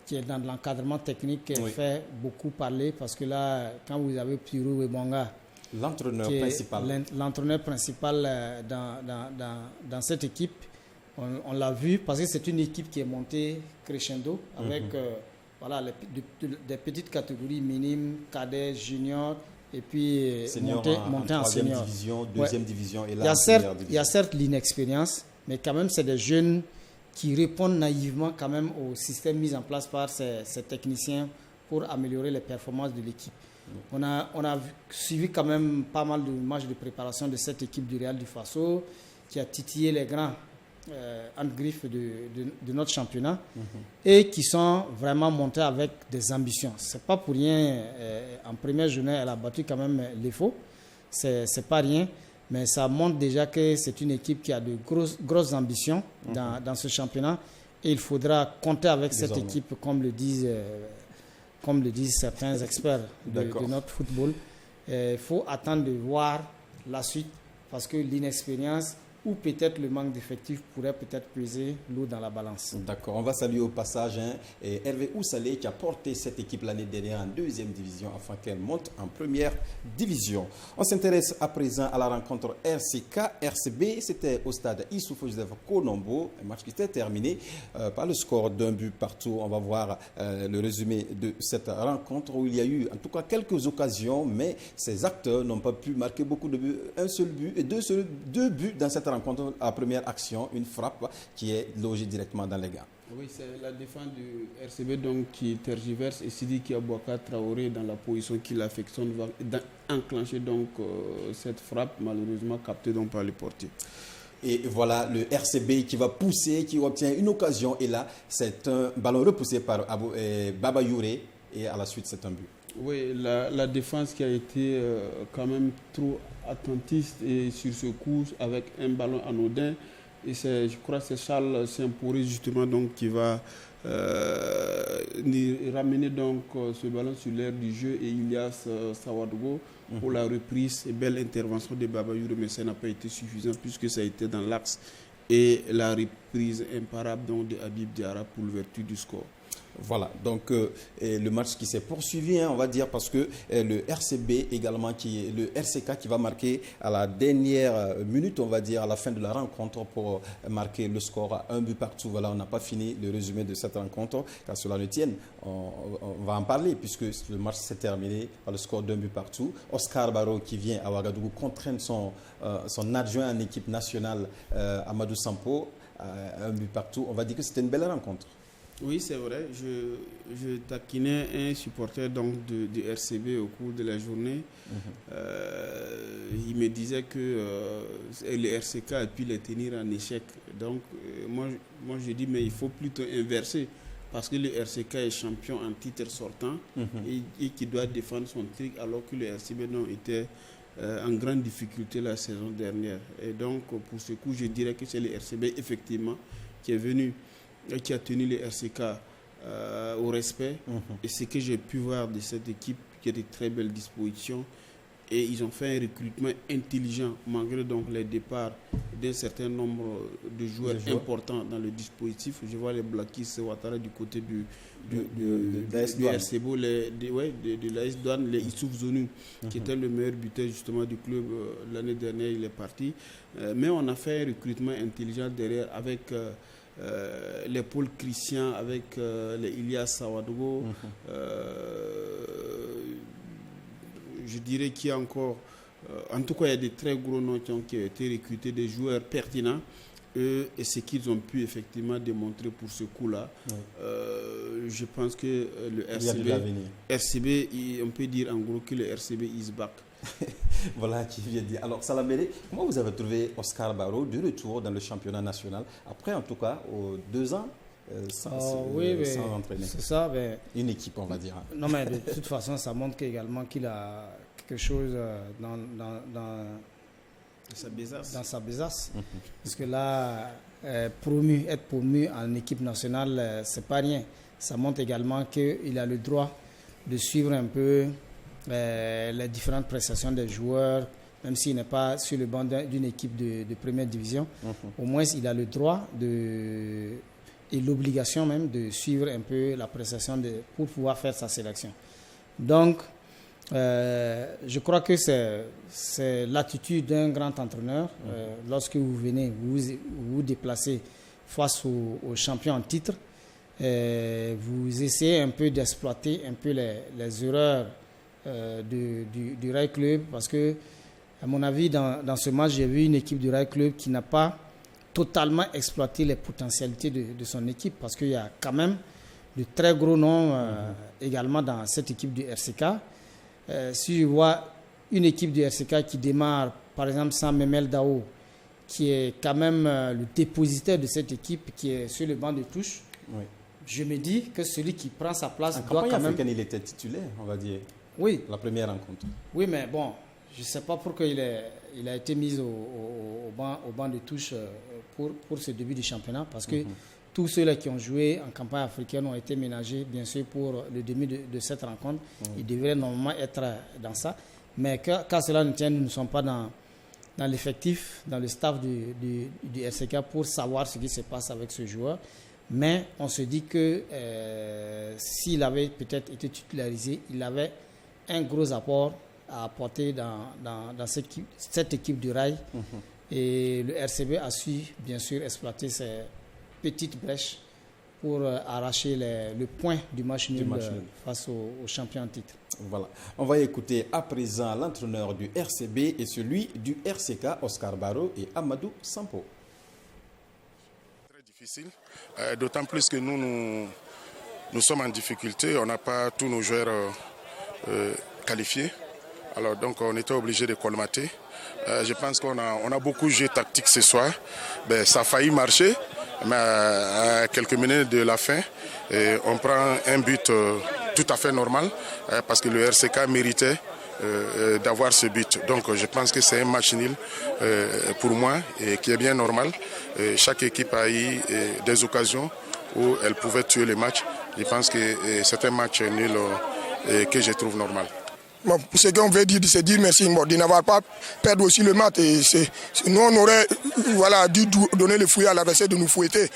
qui est dans l'encadrement technique fait beaucoup parler, parce que là, quand vous avez Pirou Ebonga, l'entraîneur principal dans cette équipe, on l'a vu parce que c'est une équipe qui est montée crescendo avec des petites catégories minimes, cadets, juniors et puis montée en senior. Division, deuxième division et là, il y a certes l'inexpérience, mais quand même c'est des jeunes qui répondent naïvement quand même au système mis en place par ces techniciens pour améliorer les performances de l'équipe. On a suivi quand même pas mal de matchs de préparation de cette équipe du Real du Faso qui a titillé les grands en griffe de notre championnat et qui sont vraiment montés avec des ambitions. C'est pas pour rien, en première journée, elle a battu quand même les faux. C'est pas rien, mais ça montre déjà que c'est une équipe qui a de grosses ambitions dans ce championnat et il faudra compter avec cette équipe, comme le disent certains experts de notre football. Il faut attendre de voir la suite parce que l'inexpérience où peut-être le manque d'effectifs pourrait peut-être peser lourd dans la balance. D'accord, on va saluer au passage Hervé Oussalé qui a porté cette équipe l'année dernière en 2e division afin qu'elle monte en 1re division. On s'intéresse à présent à la rencontre RCK-RCB. C'était au stade Issoufou Joseph Konombo, un match qui s'était terminé par le score d'un but partout. On va voir le résumé de cette rencontre où il y a eu en tout cas quelques occasions, mais ces acteurs n'ont pas pu marquer beaucoup de buts. Un seul but et deux buts dans cette rencontre. La première action, une frappe qui est logée directement dans les gants. Oui, c'est la défense du RCB donc, qui tergiverse et Sidiki Abouaka Traoré dans la position qu'il affectionne va enclencher donc cette frappe malheureusement captée donc, par le portier. Et voilà le RCB qui va pousser, qui obtient une occasion et là c'est un ballon repoussé par Baba Youré et à la suite c'est un but. Oui, la défense qui a été quand même trop attentiste et sur ce coup avec un ballon anodin. Et je crois que c'est Charles Saint-Pourri justement donc, qui va ramener donc, ce ballon sur l'aire du jeu et Ilias Sawadogo pour la reprise. Et belle intervention de Baba Youré, mais ça n'a pas été suffisant puisque ça a été dans l'axe. Et la reprise imparable donc, de Habib Diarra pour l'ouverture du score. Voilà, donc le match qui s'est poursuivi, on va dire, parce que le RCB également, le RCK qui va marquer à la dernière minute, on va dire, à la fin de la rencontre pour marquer le score à 1 but partout. Voilà, on n'a pas fini le résumé de cette rencontre, car cela ne tienne. On va en parler puisque le match s'est terminé par le score d'1 but partout. Oscar Barrow qui vient à Ouagadougou contraindre son adjoint en équipe nationale, Amadou Sampo, à 1 but partout. On va dire que c'était une belle rencontre. Oui, c'est vrai. Je taquinais un supporter donc, du RCB au cours de la journée. Il me disait que le RCK a pu les tenir en échec. Donc, moi, je dis, mais il faut plutôt inverser. Parce que le RCK est champion en titre sortant et qui doit défendre son titre alors que le RCB était en grande difficulté la saison dernière. Et donc, pour ce coup, je dirais que c'est le RCB, effectivement, qui est venu qui a tenu le RCK au respect. Et ce que j'ai pu voir de cette équipe, qui a de très belles dispositions. Et ils ont fait un recrutement intelligent, malgré donc les départs d'un certain nombre de joueurs importants dans le dispositif. Je vois les Blackies Ouattara du côté du RCB, de l'AS Douane, les Issouf Zonu, qui était le meilleur buteur justement du club l'année dernière, il est parti. Mais on a fait un recrutement intelligent derrière avec les Paul Christian, avec les Ilias Sawadogo. Je dirais qu'il y a encore, en tout cas, il y a des très gros noms qui ont été recrutés, des joueurs pertinents. Et ce qu'ils ont pu effectivement démontrer pour ce coup-là, je pense que le RCB, on peut dire en gros que le RCB is back. Voilà qui vient de dire. Alors, Salaméré, comment vous avez trouvé Oscar Barrow de retour dans le championnat national, après en tout cas 2 ans sans entraîner? C'est ça. Une équipe, on va dire. Non, mais de toute façon, ça montre également qu'il a quelque chose dans sa besace. Parce que là, être promu en équipe nationale, c'est pas rien. Ça montre également qu'il a le droit de suivre un peu les différentes prestations des joueurs, même s'il n'est pas sur le banc d'une équipe de première division. Au moins, il a le droit et l'obligation même de suivre un peu la prestation pour pouvoir faire sa sélection. Donc, je crois que c'est l'attitude d'un grand entraîneur. Lorsque vous venez, vous déplacez face aux champions en titre, vous essayez un peu d'exploiter un peu les erreurs du Rail Club, parce que, à mon avis, dans ce match, j'ai vu une équipe du Rail Club qui n'a pas totalement exploité les potentialités de son équipe, parce qu'il y a quand même de très gros noms également dans cette équipe du RCK. Si je vois une équipe du RCK qui démarre, par exemple, sans Memel Dao, qui est quand même le dépositaire de cette équipe, qui est sur le banc de touche, je me dis que celui qui prend sa place doit quand même... il était titulaire, on va dire. Oui. La première rencontre. Oui, mais bon, je ne sais pas pourquoi il a été mis au banc de touche pour ce début du championnat, parce que tous ceux-là qui ont joué en campagne africaine ont été ménagés, bien sûr, pour le début de cette rencontre. Ils devraient normalement être dans ça. Mais quand cela ne tient, nous ne sommes pas dans dans l'effectif, dans le staff du RCK pour savoir ce qui se passe avec ce joueur. Mais on se dit que s'il avait peut-être été titularisé, il avait un gros apport à apporter dans cette équipe du Rail. Et le RCB a su, bien sûr, exploiter ces petites brèches pour arracher le point du match nul face au champion en titre. Voilà. On va écouter à présent l'entraîneur du RCB et celui du RCK, Oscar Barrow et Amadou Sampo. Très difficile, d'autant plus que nous sommes en difficulté. On n'a pas tous nos joueurs qualifiés. Alors donc on était obligé de colmater. Je pense qu'on a beaucoup joué tactique ce soir. Ça a failli marcher, mais à quelques minutes de la fin, on prend un but tout à fait normal parce que le RCK méritait d'avoir ce but. Donc je pense que c'est un match nul pour moi et qui est bien normal. Chaque équipe a eu des occasions où elle pouvait tuer le match. Je pense que c'est un match nul que je trouve normal. Bon, ce qu'on veut dire, c'est dire merci de n'avoir pas perdu aussi le match. Et nous, on aurait dû donner le fouet à l'adversaire de nous fouetter.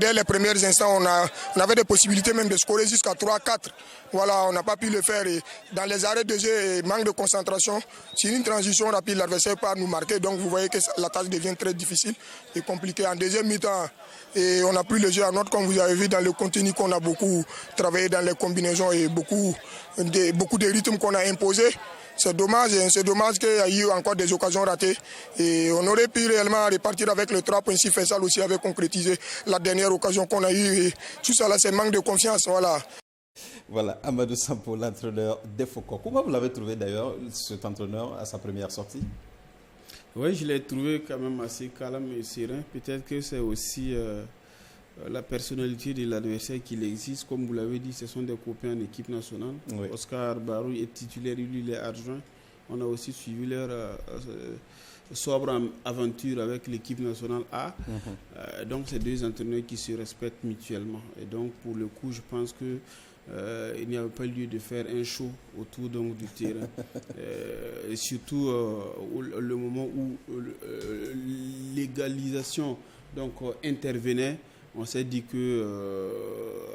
Dès les premiers instants, on avait des possibilités même de scorer jusqu'à 3-4. Voilà, on n'a pas pu le faire. Et dans les arrêts de jeu et manque de concentration, sur une transition rapide, l'adversaire part nous marquer. Donc vous voyez que la tâche devient très difficile et compliquée. En deuxième mi-temps, et on a pris le jeu à notre, comme vous avez vu dans le contenu qu'on a beaucoup travaillé dans les combinaisons et beaucoup de rythmes qu'on a imposés. C'est dommage qu'il y ait eu encore des occasions ratées. Et on aurait pu réellement repartir avec le 3 points si Faisal aussi avait concrétisé la dernière occasion qu'on a eue. Et tout ça là, c'est manque de confiance. Voilà, Amadou Sampo, l'entraîneur des Foucault. Comment vous l'avez trouvé d'ailleurs, cet entraîneur, à sa première sortie? Oui, je l'ai trouvé quand même assez calme et serein. Peut-être que c'est aussi la personnalité de l'adversaire qui existe. Comme vous l'avez dit, ce sont des copains en équipe nationale. Oui. Oscar Barrow est titulaire, lui il est adjoint. On a aussi suivi leur sobre aventure avec l'équipe nationale A. Donc, c'est deux entraîneurs qui se respectent mutuellement. Et donc, pour le coup, je pense que il n'y avait pas lieu de faire un show autour donc, du terrain. Et surtout le moment où l'égalisation intervenait, on s'est dit que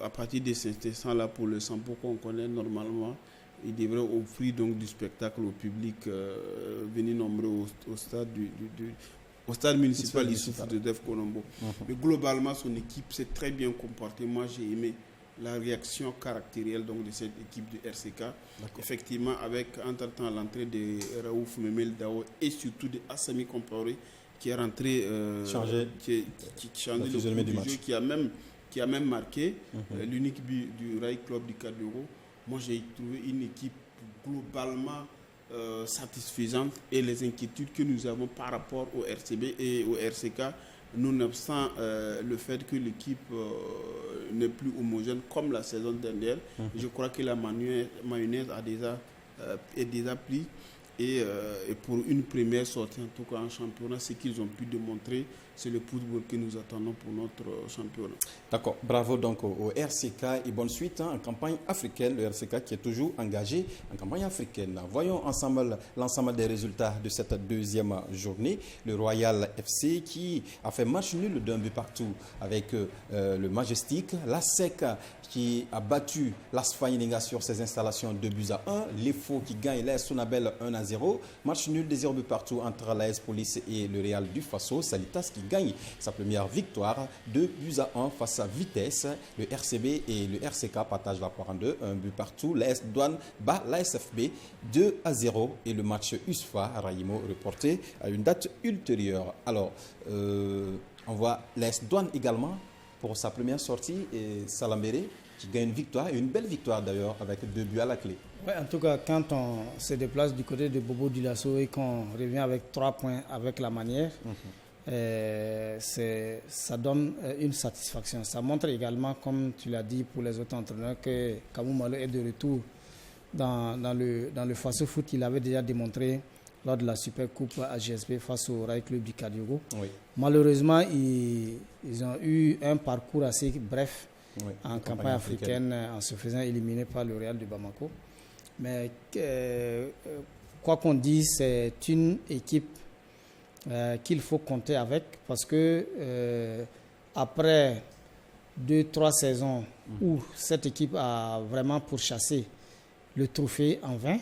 à partir de cet instant-là, pour le Sampo qu'on connaît normalement, il devrait offrir donc du spectacle au public venu nombreux au stade au stade municipal Issoufou de Def Colombo. Mais globalement, son équipe s'est très bien comportée. Moi, j'ai aimé la réaction caractérielle donc, de cette équipe du RCK. Effectivement, avec entre-temps l'entrée de Raouf Memel Dao et surtout de Assami Compaoré qui est rentré, qui change le cours du jeu, qui a même marqué l'unique but du Rail Club du Cadero. Moi, j'ai trouvé une équipe globalement satisfaisante et les inquiétudes que nous avons par rapport au RCB et au RCK, nonobstant le fait que l'équipe n'est plus homogène comme la saison dernière. Je crois que la mayonnaise est déjà pris. Et pour une première sortie, en tout cas en championnat, ce qu'ils ont pu démontrer, c'est le football que nous attendons pour notre championnat. D'accord. Bravo donc au RCK et bonne suite en campagne africaine. Le RCK qui est toujours engagé en campagne africaine. Voyons ensemble l'ensemble des résultats de cette deuxième journée. Le Royal FC qui a fait match nul d'un but partout avec le Majestic. La SEC qui a battu l'Asfaïninga sur ses installations 2-1. L'EFO qui gagne l'AS Sonabel 1-0. Match nul des 0 buts partout entre l'AS Police et le Real du Faso. Salitas qui gagne sa première victoire 2-1 face à Vitesse. Le RCB et le RCK partagent la poire en deux. Un but partout. L'AS Douane bat l'ASFB 2-0 et le match USFA Raimo reporté à une date ultérieure. Alors, on voit l'AS Douane également pour sa première sortie et Salambéré qui gagne une victoire, et une belle victoire d'ailleurs, avec 2 buts à la clé. Ouais, en tout cas, quand on se déplace du côté de Bobo Dioulasso et qu'on revient avec 3 points avec la manière, ça donne une satisfaction. Ça montre également, comme tu l'as dit pour les autres entraîneurs, que Kamou Malo est de retour dans le Faso Foot. Il avait déjà démontré lors de la Super Coupe AGSB face au Rail Club du Cadiogo. Oui. Malheureusement, ils ont eu un parcours assez bref en campagne africaine en se faisant éliminer par le Real de Bamako. Mais quoi qu'on dise, c'est une équipe qu'il faut compter avec parce que après 2-3 saisons où cette équipe a vraiment pourchassé le trophée en vain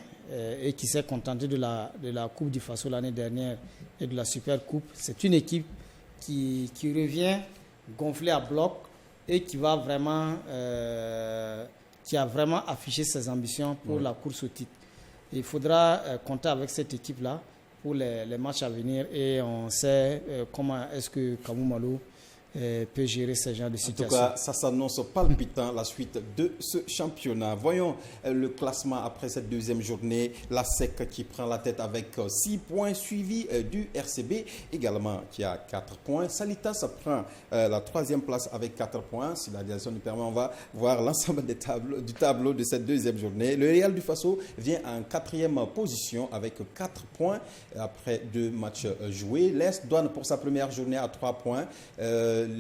et qui s'est contentée de la Coupe du Faso l'année dernière et de la Super Coupe, c'est une équipe qui revient gonflée à bloc et qui va vraiment qui a vraiment affiché ses ambitions pour la course au titre. Il faudra compter avec cette équipe-là pour les matchs à venir et on sait comment est-ce que Kamou Malo peut gérer ce genre de situation. En tout cas, ça s'annonce palpitant la suite de ce championnat. Voyons le classement après cette deuxième journée. La SEC qui prend la tête avec 6 points, suivi du RCB également qui a 4 points. Salitas prend la troisième place avec 4 points. Si la direction nous permet, on va voir l'ensemble du tableau de cette deuxième journée. Le Real du Faso vient en 4e position avec 4 points après 2 matchs joués. L'Est Douane pour sa première journée à 3 points.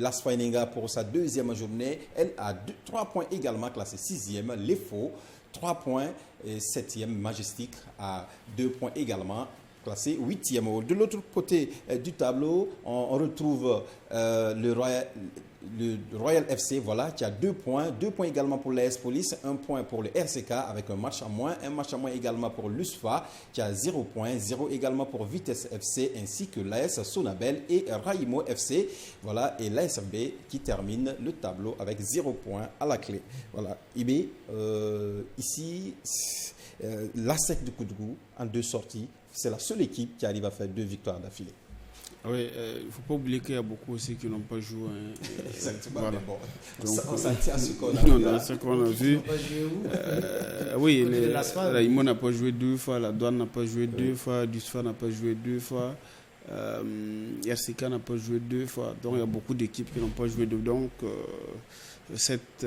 Las Faininga pour sa deuxième journée, elle a 3 points également, classée 6e. L'EFO, 3 points, et 7e. Majestic à 2 points également, classé 8e. De l'autre côté du tableau, on retrouve le Royal FC, voilà, qui a 2 points. 2 points également pour l'AS Police, 1 point pour le RCK avec un match en moins. Un match en moins également pour l'USFA qui a 0 points. 0 également pour Vitesse FC ainsi que l'AS Sonabel et Raimo FC. Voilà, et l'ASFB qui termine le tableau avec 0 points à la clé. Voilà, IB, ici, l'ASEC de Koudgou en 2 sorties. C'est la seule équipe qui arrive à faire 2 victoires d'affilée. Oui, il ne faut pas oublier qu'il y a beaucoup aussi qui n'ont pas joué. Exactement. Voilà. Bon, donc, on s'en tient à ce qu'on a vu. Non, ce qu'on a vu. Oui, Raimo n'a pas joué 2 fois, la Douane n'a pas joué 2 fois, Dusfa n'a pas joué 2 fois, RCK n'a pas joué 2 fois. Donc il y a beaucoup d'équipes qui n'ont pas joué 2 fois. Donc cette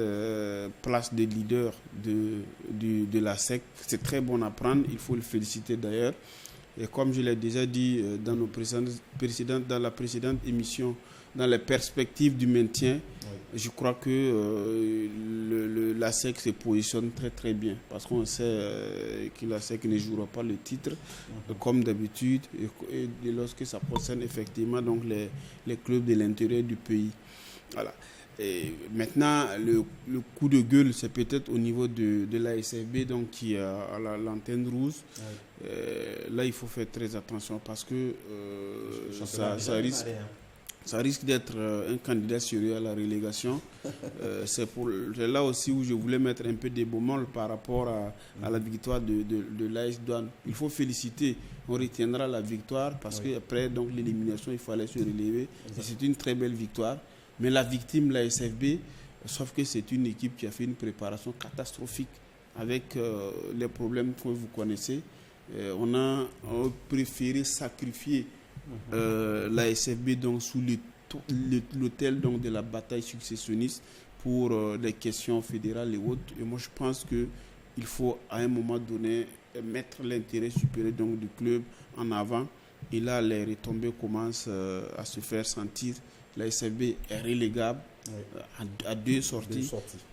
place de leader de la SEC, c'est très bon à prendre. Il faut le féliciter d'ailleurs. Et comme je l'ai déjà dit dans la précédente émission, dans les perspectives du maintien, je crois que la SEC se positionne très très bien. Parce qu'on sait que la SEC ne jouera pas le titre comme d'habitude et lorsque ça concerne effectivement donc les clubs de l'intérieur du pays. Voilà. Et maintenant, le coup de gueule, c'est peut-être au niveau de l'ASFB, donc qui a l'antenne rouge. Là, il faut faire très attention parce que ça risque d'être un candidat sérieux à la relégation. C'est là aussi où je voulais mettre un peu de bémol par rapport à la victoire de l'AS Douane. Il faut féliciter, on retiendra la victoire parce qu'après l'élimination, il fallait se relever. Et c'est une très belle victoire. Mais la victime, la SFB, sauf que c'est une équipe qui a fait une préparation catastrophique avec les problèmes que vous connaissez. On a préféré sacrifier la SFB donc, sous l'autel de la bataille successionniste pour les questions fédérales et autres. Et moi, je pense qu'il faut à un moment donné mettre l'intérêt supérieur donc, du club en avant. Et là, les retombées commencent à se faire sentir. La SFB est relégable à 2 sorties.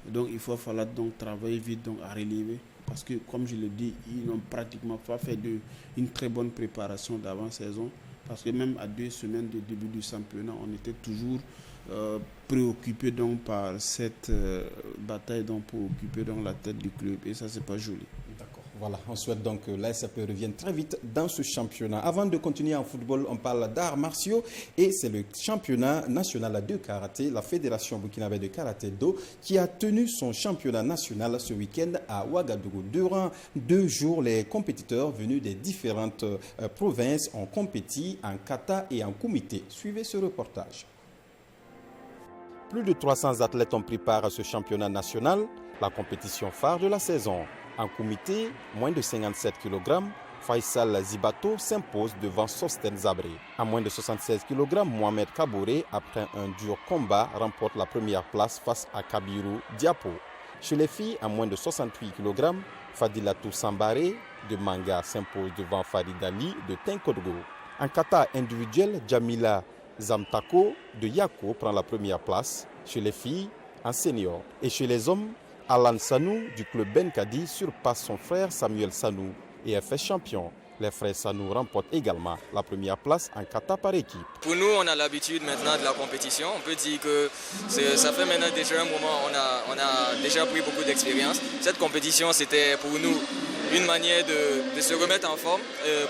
Donc il faut falloir donc travailler vite donc, à relever. Parce que comme je l'ai dit, ils n'ont pratiquement pas fait une très bonne préparation d'avant-saison. Parce que même à 2 semaines du début du championnat, on était toujours préoccupé donc, par cette bataille donc, pour occuper donc, la tête du club. Et ça, c'est pas joli. D'accord. Voilà, on souhaite donc que l'ASAP revienne très vite dans ce championnat. Avant de continuer en football, on parle d'arts martiaux et c'est le championnat national de karaté, la Fédération burkinabé de karaté-do, qui a tenu son championnat national ce week-end à Ouagadougou. Durant 2 jours, les compétiteurs venus des différentes provinces ont compéti en kata et en kumité. Suivez ce reportage. Plus de 300 athlètes ont pris part à ce championnat national, la compétition phare de la saison. En kumité, moins de 57 kg, Faisal Zibato s'impose devant Sosten Zabré. À moins de 76 kg, Mohamed Kabouré, après un dur combat, remporte la première place face à Kabiru Diapo. Chez les filles, à moins de 68 kg, Fadilatou Sambaré de Manga s'impose devant Farid Ali de Tenkodgo. En kata individuel, Jamila Zamtako de Yako prend la première place chez les filles en senior. Et chez les hommes, Alan Sanou du club Ben Kadi surpasse son frère Samuel Sanou et est fait champion. Les frères Sanou remportent également la première place en kata par équipe. Pour nous, on a l'habitude maintenant de la compétition. On peut dire que ça fait maintenant déjà un moment, on a déjà pris beaucoup d'expérience. Cette compétition, c'était pour nous une manière de se remettre en forme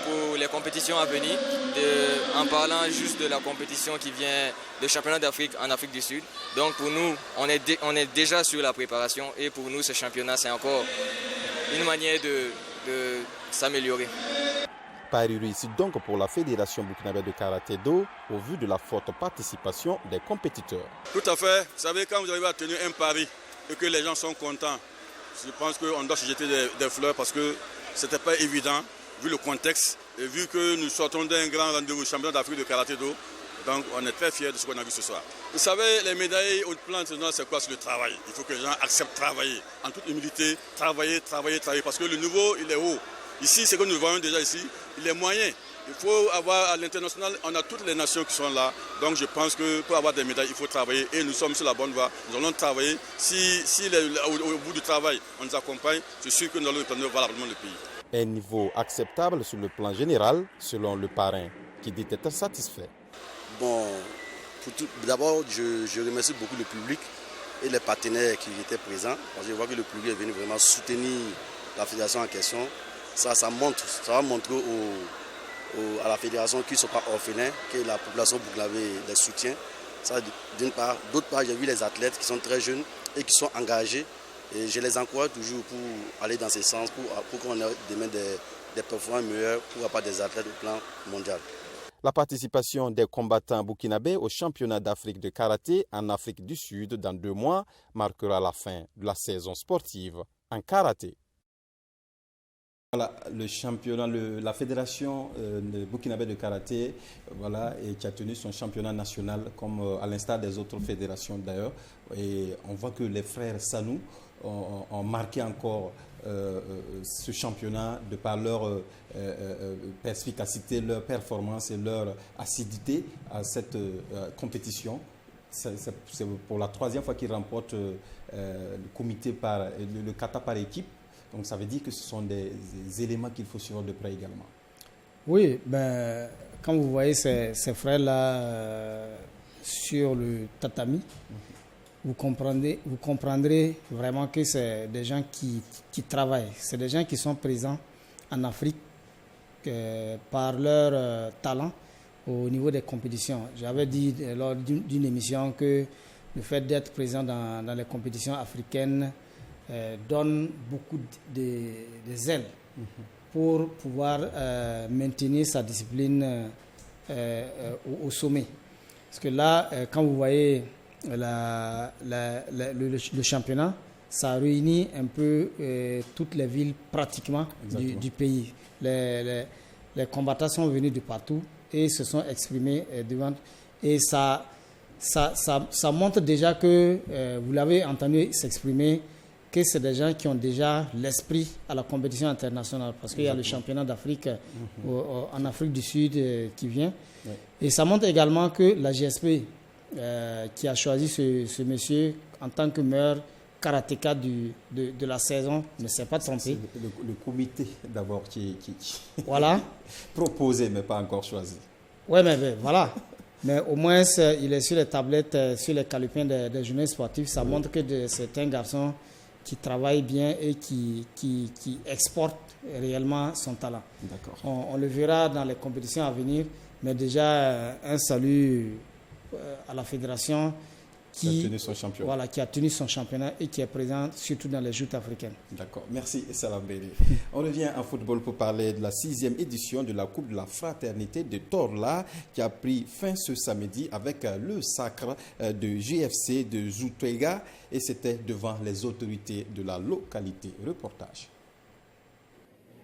pour les compétitions à venir, en parlant juste de la compétition qui vient de championnat d'Afrique en Afrique du Sud. Donc pour nous, on est déjà sur la préparation et pour nous, ce championnat, c'est encore une manière de s'améliorer. Pari réussi donc pour la Fédération burkinabé de karaté-do au vu de la forte participation des compétiteurs. Tout à fait. Vous savez, quand vous arrivez à tenir un pari et que les gens sont contents, je pense qu'on doit se jeter des fleurs parce que ce n'était pas évident vu le contexte et vu que nous sortons d'un grand rendez-vous championnat d'Afrique de karaté-do. Donc on est très fiers de ce qu'on a vu ce soir. Vous savez, les médailles au plan international, c'est quoi? C'est le travail. Il faut que les gens acceptent de travailler. En toute humilité, travailler. Parce que le niveau, il est haut. Ici, ce que nous voyons déjà ici, il est moyen. Il faut avoir à l'international, on a toutes les nations qui sont là. Donc je pense que pour avoir des médailles, il faut travailler. Et nous sommes sur la bonne voie. Nous allons travailler. Si au bout du travail, on nous accompagne, je suis sûr que nous allons reprendre valablement le pays. Un niveau acceptable sur le plan général, selon le parrain, qui dit être satisfait. Bon, d'abord, je remercie beaucoup le public et les partenaires qui étaient présents. Je vois que le public est venu vraiment soutenir la fédération en question. Ça va montrer à la fédération qu'ils ne sont pas orphelins, que la population burkinabé les soutient. Ça, d'une part. D'autre part, j'ai vu les athlètes qui sont très jeunes et qui sont engagés. Et je les encourage toujours pour aller dans ce sens, pour qu'on ait demain des performances meilleures pour avoir des athlètes au plan mondial. La participation des combattants burkinabés au championnat d'Afrique de karaté en Afrique du Sud dans 2 mois marquera la fin de la saison sportive en karaté. Voilà, le championnat, la fédération burkinabé de karaté, et qui a tenu son championnat national comme à l'instar des autres fédérations d'ailleurs. Et on voit que les frères Sanou ont marqué encore ce championnat de par leur perspicacité, leur performance et leur assiduité à cette compétition. C'est pour la 3e fois qu'ils remportent le comité le kata par équipe. Donc ça veut dire que ce sont des éléments qu'il faut suivre de près également. Oui, quand vous voyez ces frères-là sur le tatami, vous comprendrez vraiment que c'est des gens qui travaillent. C'est des gens qui sont présents en Afrique par leur talent au niveau des compétitions. J'avais dit lors d'une émission que le fait d'être présent dans les compétitions africaines donne beaucoup des ailes pour pouvoir maintenir sa discipline au sommet. Parce que là, quand vous voyez le championnat, ça réunit un peu toutes les villes pratiquement du pays. Les combattants sont venus de partout et se sont exprimés devant. Et ça montre déjà que, vous l'avez entendu s'exprimer, que c'est des gens qui ont déjà l'esprit à la compétition internationale. Parce qu'il y a le championnat d'Afrique en Afrique du Sud qui vient. Oui. Et ça montre également que la GSP, qui a choisi ce monsieur en tant que meilleur karatéka de la saison, ne s'est pas trompé. C'est le comité d'abord qui voilà. proposé mais pas encore choisi. Oui, mais voilà. Mais au moins, il est sur les tablettes, sur les calepins des journées sportives. Ça montre que c'est un garçon qui travaille bien et qui exporte réellement son talent. D'accord. On le verra dans les compétitions à venir, mais déjà un salut à la fédération qui a tenu son championnat et qui est présent surtout dans les joutes africaines. D'accord, merci Salam Beri. On revient en football pour parler de la 6e édition de la Coupe de la Fraternité de Torla qui a pris fin ce samedi avec le sacre de GFC de Zoutega et c'était devant les autorités de la localité. Reportage.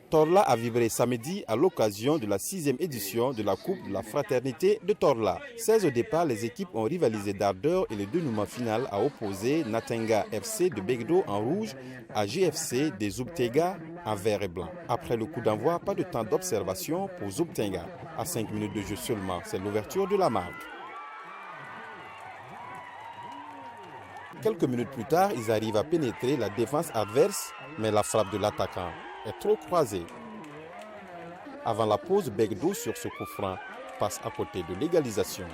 Torla a vibré samedi à l'occasion de la 6e édition de la Coupe de la Fraternité de Torla. 16 au départ, les équipes ont rivalisé d'ardeur et le dénouement final a opposé Natenga FC de Begdo en rouge à GFC des Zoutega en vert et blanc. Après le coup d'envoi, pas de temps d'observation pour Zoutega. À 5 minutes de jeu seulement, c'est l'ouverture de la marque. Quelques minutes plus tard, ils arrivent à pénétrer la défense adverse, mais la frappe de l'attaquant est trop croisée. Avant la pause, Begdo sur ce coup franc passe à côté de l'égalisation.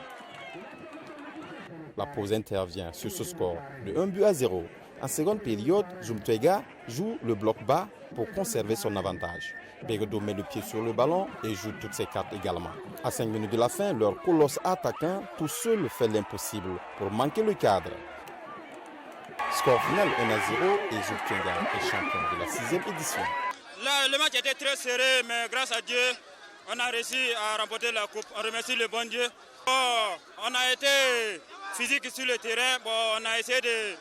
La pause intervient sur ce score de 1-0. En seconde période, Zumtwega joue le bloc bas pour conserver son avantage. Begdo met le pied sur le ballon et joue toutes ses cartes également. À 5 minutes de la fin, leur colosse attaquant tout seul fait l'impossible pour manquer le cadre. Score final 1-0 et Zumtwega est champion de la 6e édition. Là, le match était très serré, mais grâce à Dieu, on a réussi à remporter la coupe. On remercie le bon Dieu. On a été physique sur le terrain. On a essayé de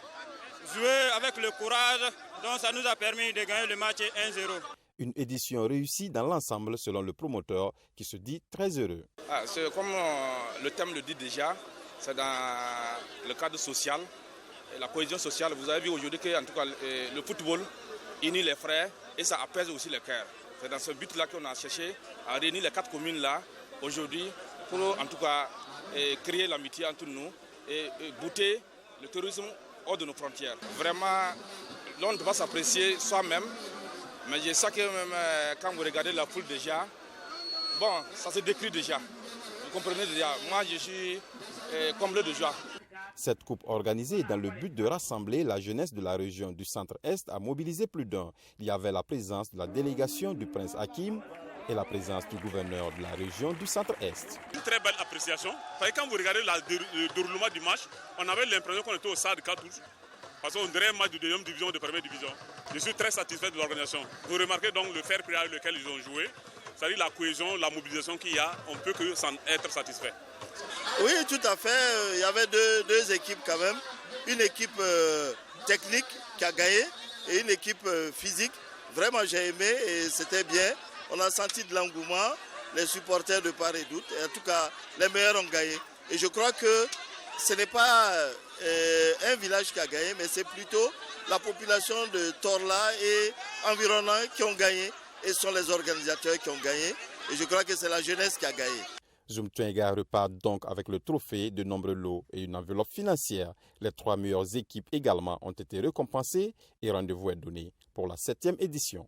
jouer avec le courage. Donc ça nous a permis de gagner le match 1-0. Une édition réussie dans l'ensemble selon le promoteur qui se dit très heureux. C'est comme le thème le dit déjà, c'est dans le cadre social, et la cohésion sociale. Vous avez vu aujourd'hui que en tout cas, le football unit les frères et ça apaise aussi les cœurs. C'est dans ce but-là qu'on a cherché à réunir les 4 communes-là aujourd'hui pour en tout cas créer l'amitié entre nous et bouter le terrorisme hors de nos frontières. Vraiment, l'on doit s'apprécier soi-même. Mais je sais que même quand vous regardez la foule déjà, bon, ça se décrit déjà. Vous comprenez déjà, moi je suis comblé de joie. Cette coupe organisée dans le but de rassembler la jeunesse de la région du centre-est a mobilisé plus d'un. Il y avait la présence de la délégation du prince Hakim et la présence du gouverneur de la région du centre-est. Une très belle appréciation. Quand vous regardez le déroulement du match, on avait l'impression qu'on était au stade 14. Parce qu'on dirait un match de deuxième division, de première division. Je suis très satisfait de l'organisation. Vous remarquez donc le fair play avec lequel ils ont joué. C'est-à-dire la cohésion, la mobilisation qu'il y a, on ne peut que être satisfait. Oui, tout à fait. Il y avait deux équipes quand même. Une équipe technique qui a gagné et une équipe physique. Vraiment, j'ai aimé et c'était bien. On a senti de l'engouement, les supporters de part et d'autre. Et en tout cas, les meilleurs ont gagné. Et je crois que ce n'est pas un village qui a gagné, mais c'est plutôt la population de Torla et environnant qui ont gagné. Et ce sont les organisateurs qui ont gagné. Et je crois que c'est la jeunesse qui a gagné. Zumtwega repart donc avec le trophée, de nombreux lots et une enveloppe financière. Les 3 meilleures équipes également ont été récompensées et rendez-vous est donné pour la 7e édition.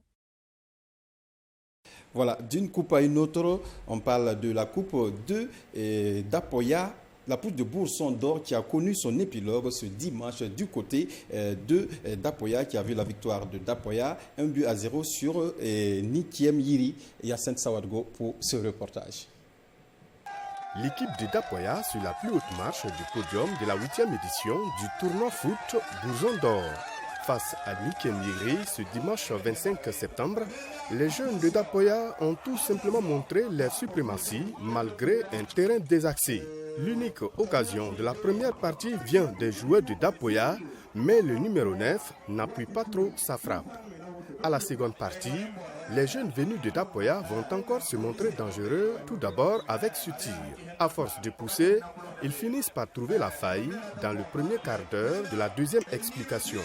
Voilà, d'une coupe à une autre, on parle de la coupe d'Apoya. La pousse de Bourson d'Or qui a connu son épilogue ce dimanche du côté d'Apoya, qui a vu la victoire de d'Apoya 1-0 sur Nikiem Yiri et Yacine Sawadgo pour ce reportage. L'équipe de Dapoya sur la plus haute marche du podium de la 8e édition du tournoi foot Bourson d'Or. Face à Nikiem Yiri ce dimanche 25 septembre, les jeunes de Dapoya ont tout simplement montré leur suprématie malgré un terrain désaxé. L'unique occasion de la première partie vient des joueurs de Dapoya, mais le numéro 9 n'appuie pas trop sa frappe. À la seconde partie, les jeunes venus de Dapoya vont encore se montrer dangereux, tout d'abord avec ce tir. À force de pousser, ils finissent par trouver la faille dans le premier quart d'heure de la deuxième explication.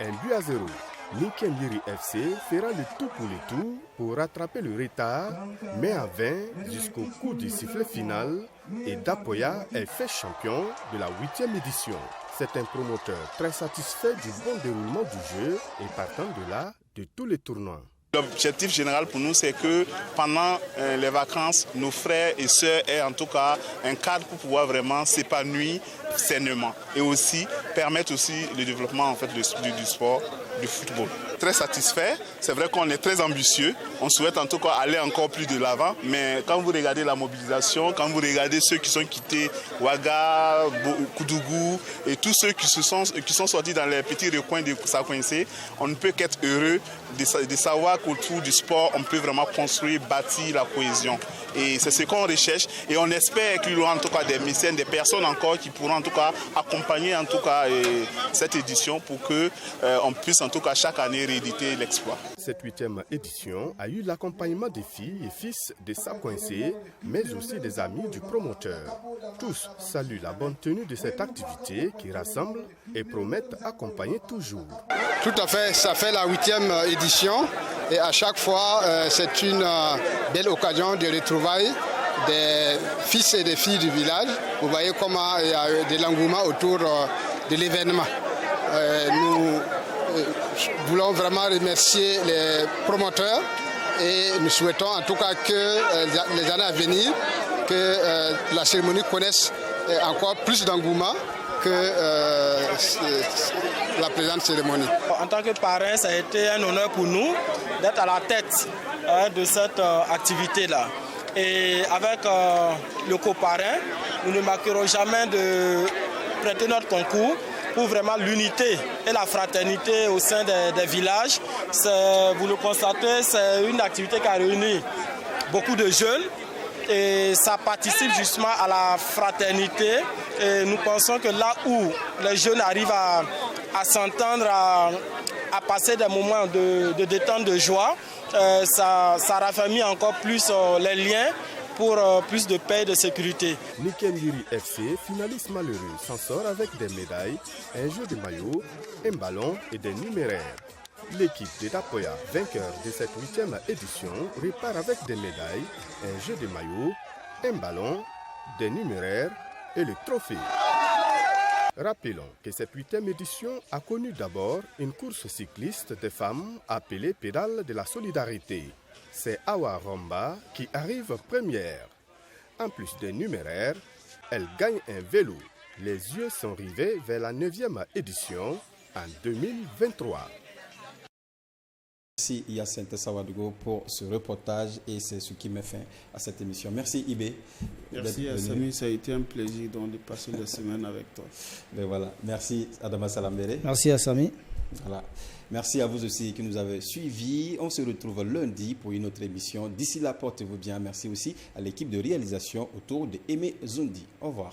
1-0. Nikiem Yiri FC fera le tout pour le tout pour rattraper le retard, mais à 20 jusqu'au coup du sifflet final et Dapoya est fait champion de la 8e édition. C'est un promoteur très satisfait du bon déroulement du jeu et partant de là, de tous les tournois. L'objectif général pour nous, c'est que pendant les vacances, nos frères et sœurs aient en tout cas un cadre pour pouvoir vraiment s'épanouir sainement et aussi permettre aussi le développement en fait, du sport, du football. Très satisfait, c'est vrai qu'on est très ambitieux, on souhaite en tout cas aller encore plus de l'avant, mais quand vous regardez la mobilisation, quand vous regardez ceux qui sont quittés, Ouaga, Koudougou et tous ceux qui sont sortis dans les petits recoins de Sakouensé, on ne peut qu'être heureux de savoir qu'autour du sport, on peut vraiment construire, bâtir la cohésion. Et c'est ce qu'on recherche et on espère qu'il y aura en tout cas des mécènes, des personnes encore qui pourront en tout cas accompagner en tout cas cette édition pour que on puisse en tout cas chaque année rééditer l'exploit. Cette 8e édition a eu l'accompagnement des filles et fils de Sakouensé, mais aussi des amis du promoteur. Tous saluent la bonne tenue de cette activité qui rassemble et promettent accompagner toujours. Tout à fait, ça fait la 8e édition et à chaque fois c'est une belle occasion de retrouvailles des fils et des filles du village. Vous voyez comment il y a de l'engouement autour de l'événement. Nous voulons vraiment remercier les promoteurs et nous souhaitons en tout cas que les années à venir, que la cérémonie connaisse encore plus d'engouement que la présente cérémonie. En tant que parrain, ça a été un honneur pour nous d'être à la tête de cette activité-là. Et avec le coparrain, nous ne manquerons jamais de prêter notre concours pour vraiment l'unité et la fraternité au sein des villages. Vous le constatez, c'est une activité qui a réuni beaucoup de jeunes et ça participe justement à la fraternité. Et nous pensons que là où les jeunes arrivent à s'entendre, à passer des moments de détente, de joie, ça raffermit encore plus les liens pour plus de paix et de sécurité. Nikengiri FC, finaliste malheureux, s'en sort avec des médailles, un jeu de maillot, un ballon et des numéraires. L'équipe de Dapoya, vainqueur de cette 8e édition, repart avec des médailles, un jeu de maillot, un ballon, des numéraires et le trophée. Rappelons que cette 8e édition a connu d'abord une course cycliste des femmes appelée Pédale de la Solidarité. C'est Awa Romba qui arrive première. En plus des numéraires, elle gagne un vélo. Les yeux sont rivés vers la 9e édition en 2023. Merci Hyacinthe Sawadogo pour ce reportage et c'est ce qui met fin à cette émission. Merci Ibé. Merci Assami, ça a été un plaisir de passer la semaine avec toi. Ben voilà. Merci Adama Salambere. Merci Assami. Voilà. Merci à vous aussi qui nous avez suivis. On se retrouve lundi pour une autre émission. D'ici là, portez-vous bien. Merci aussi à l'équipe de réalisation autour de Aimé Zondi. Au revoir.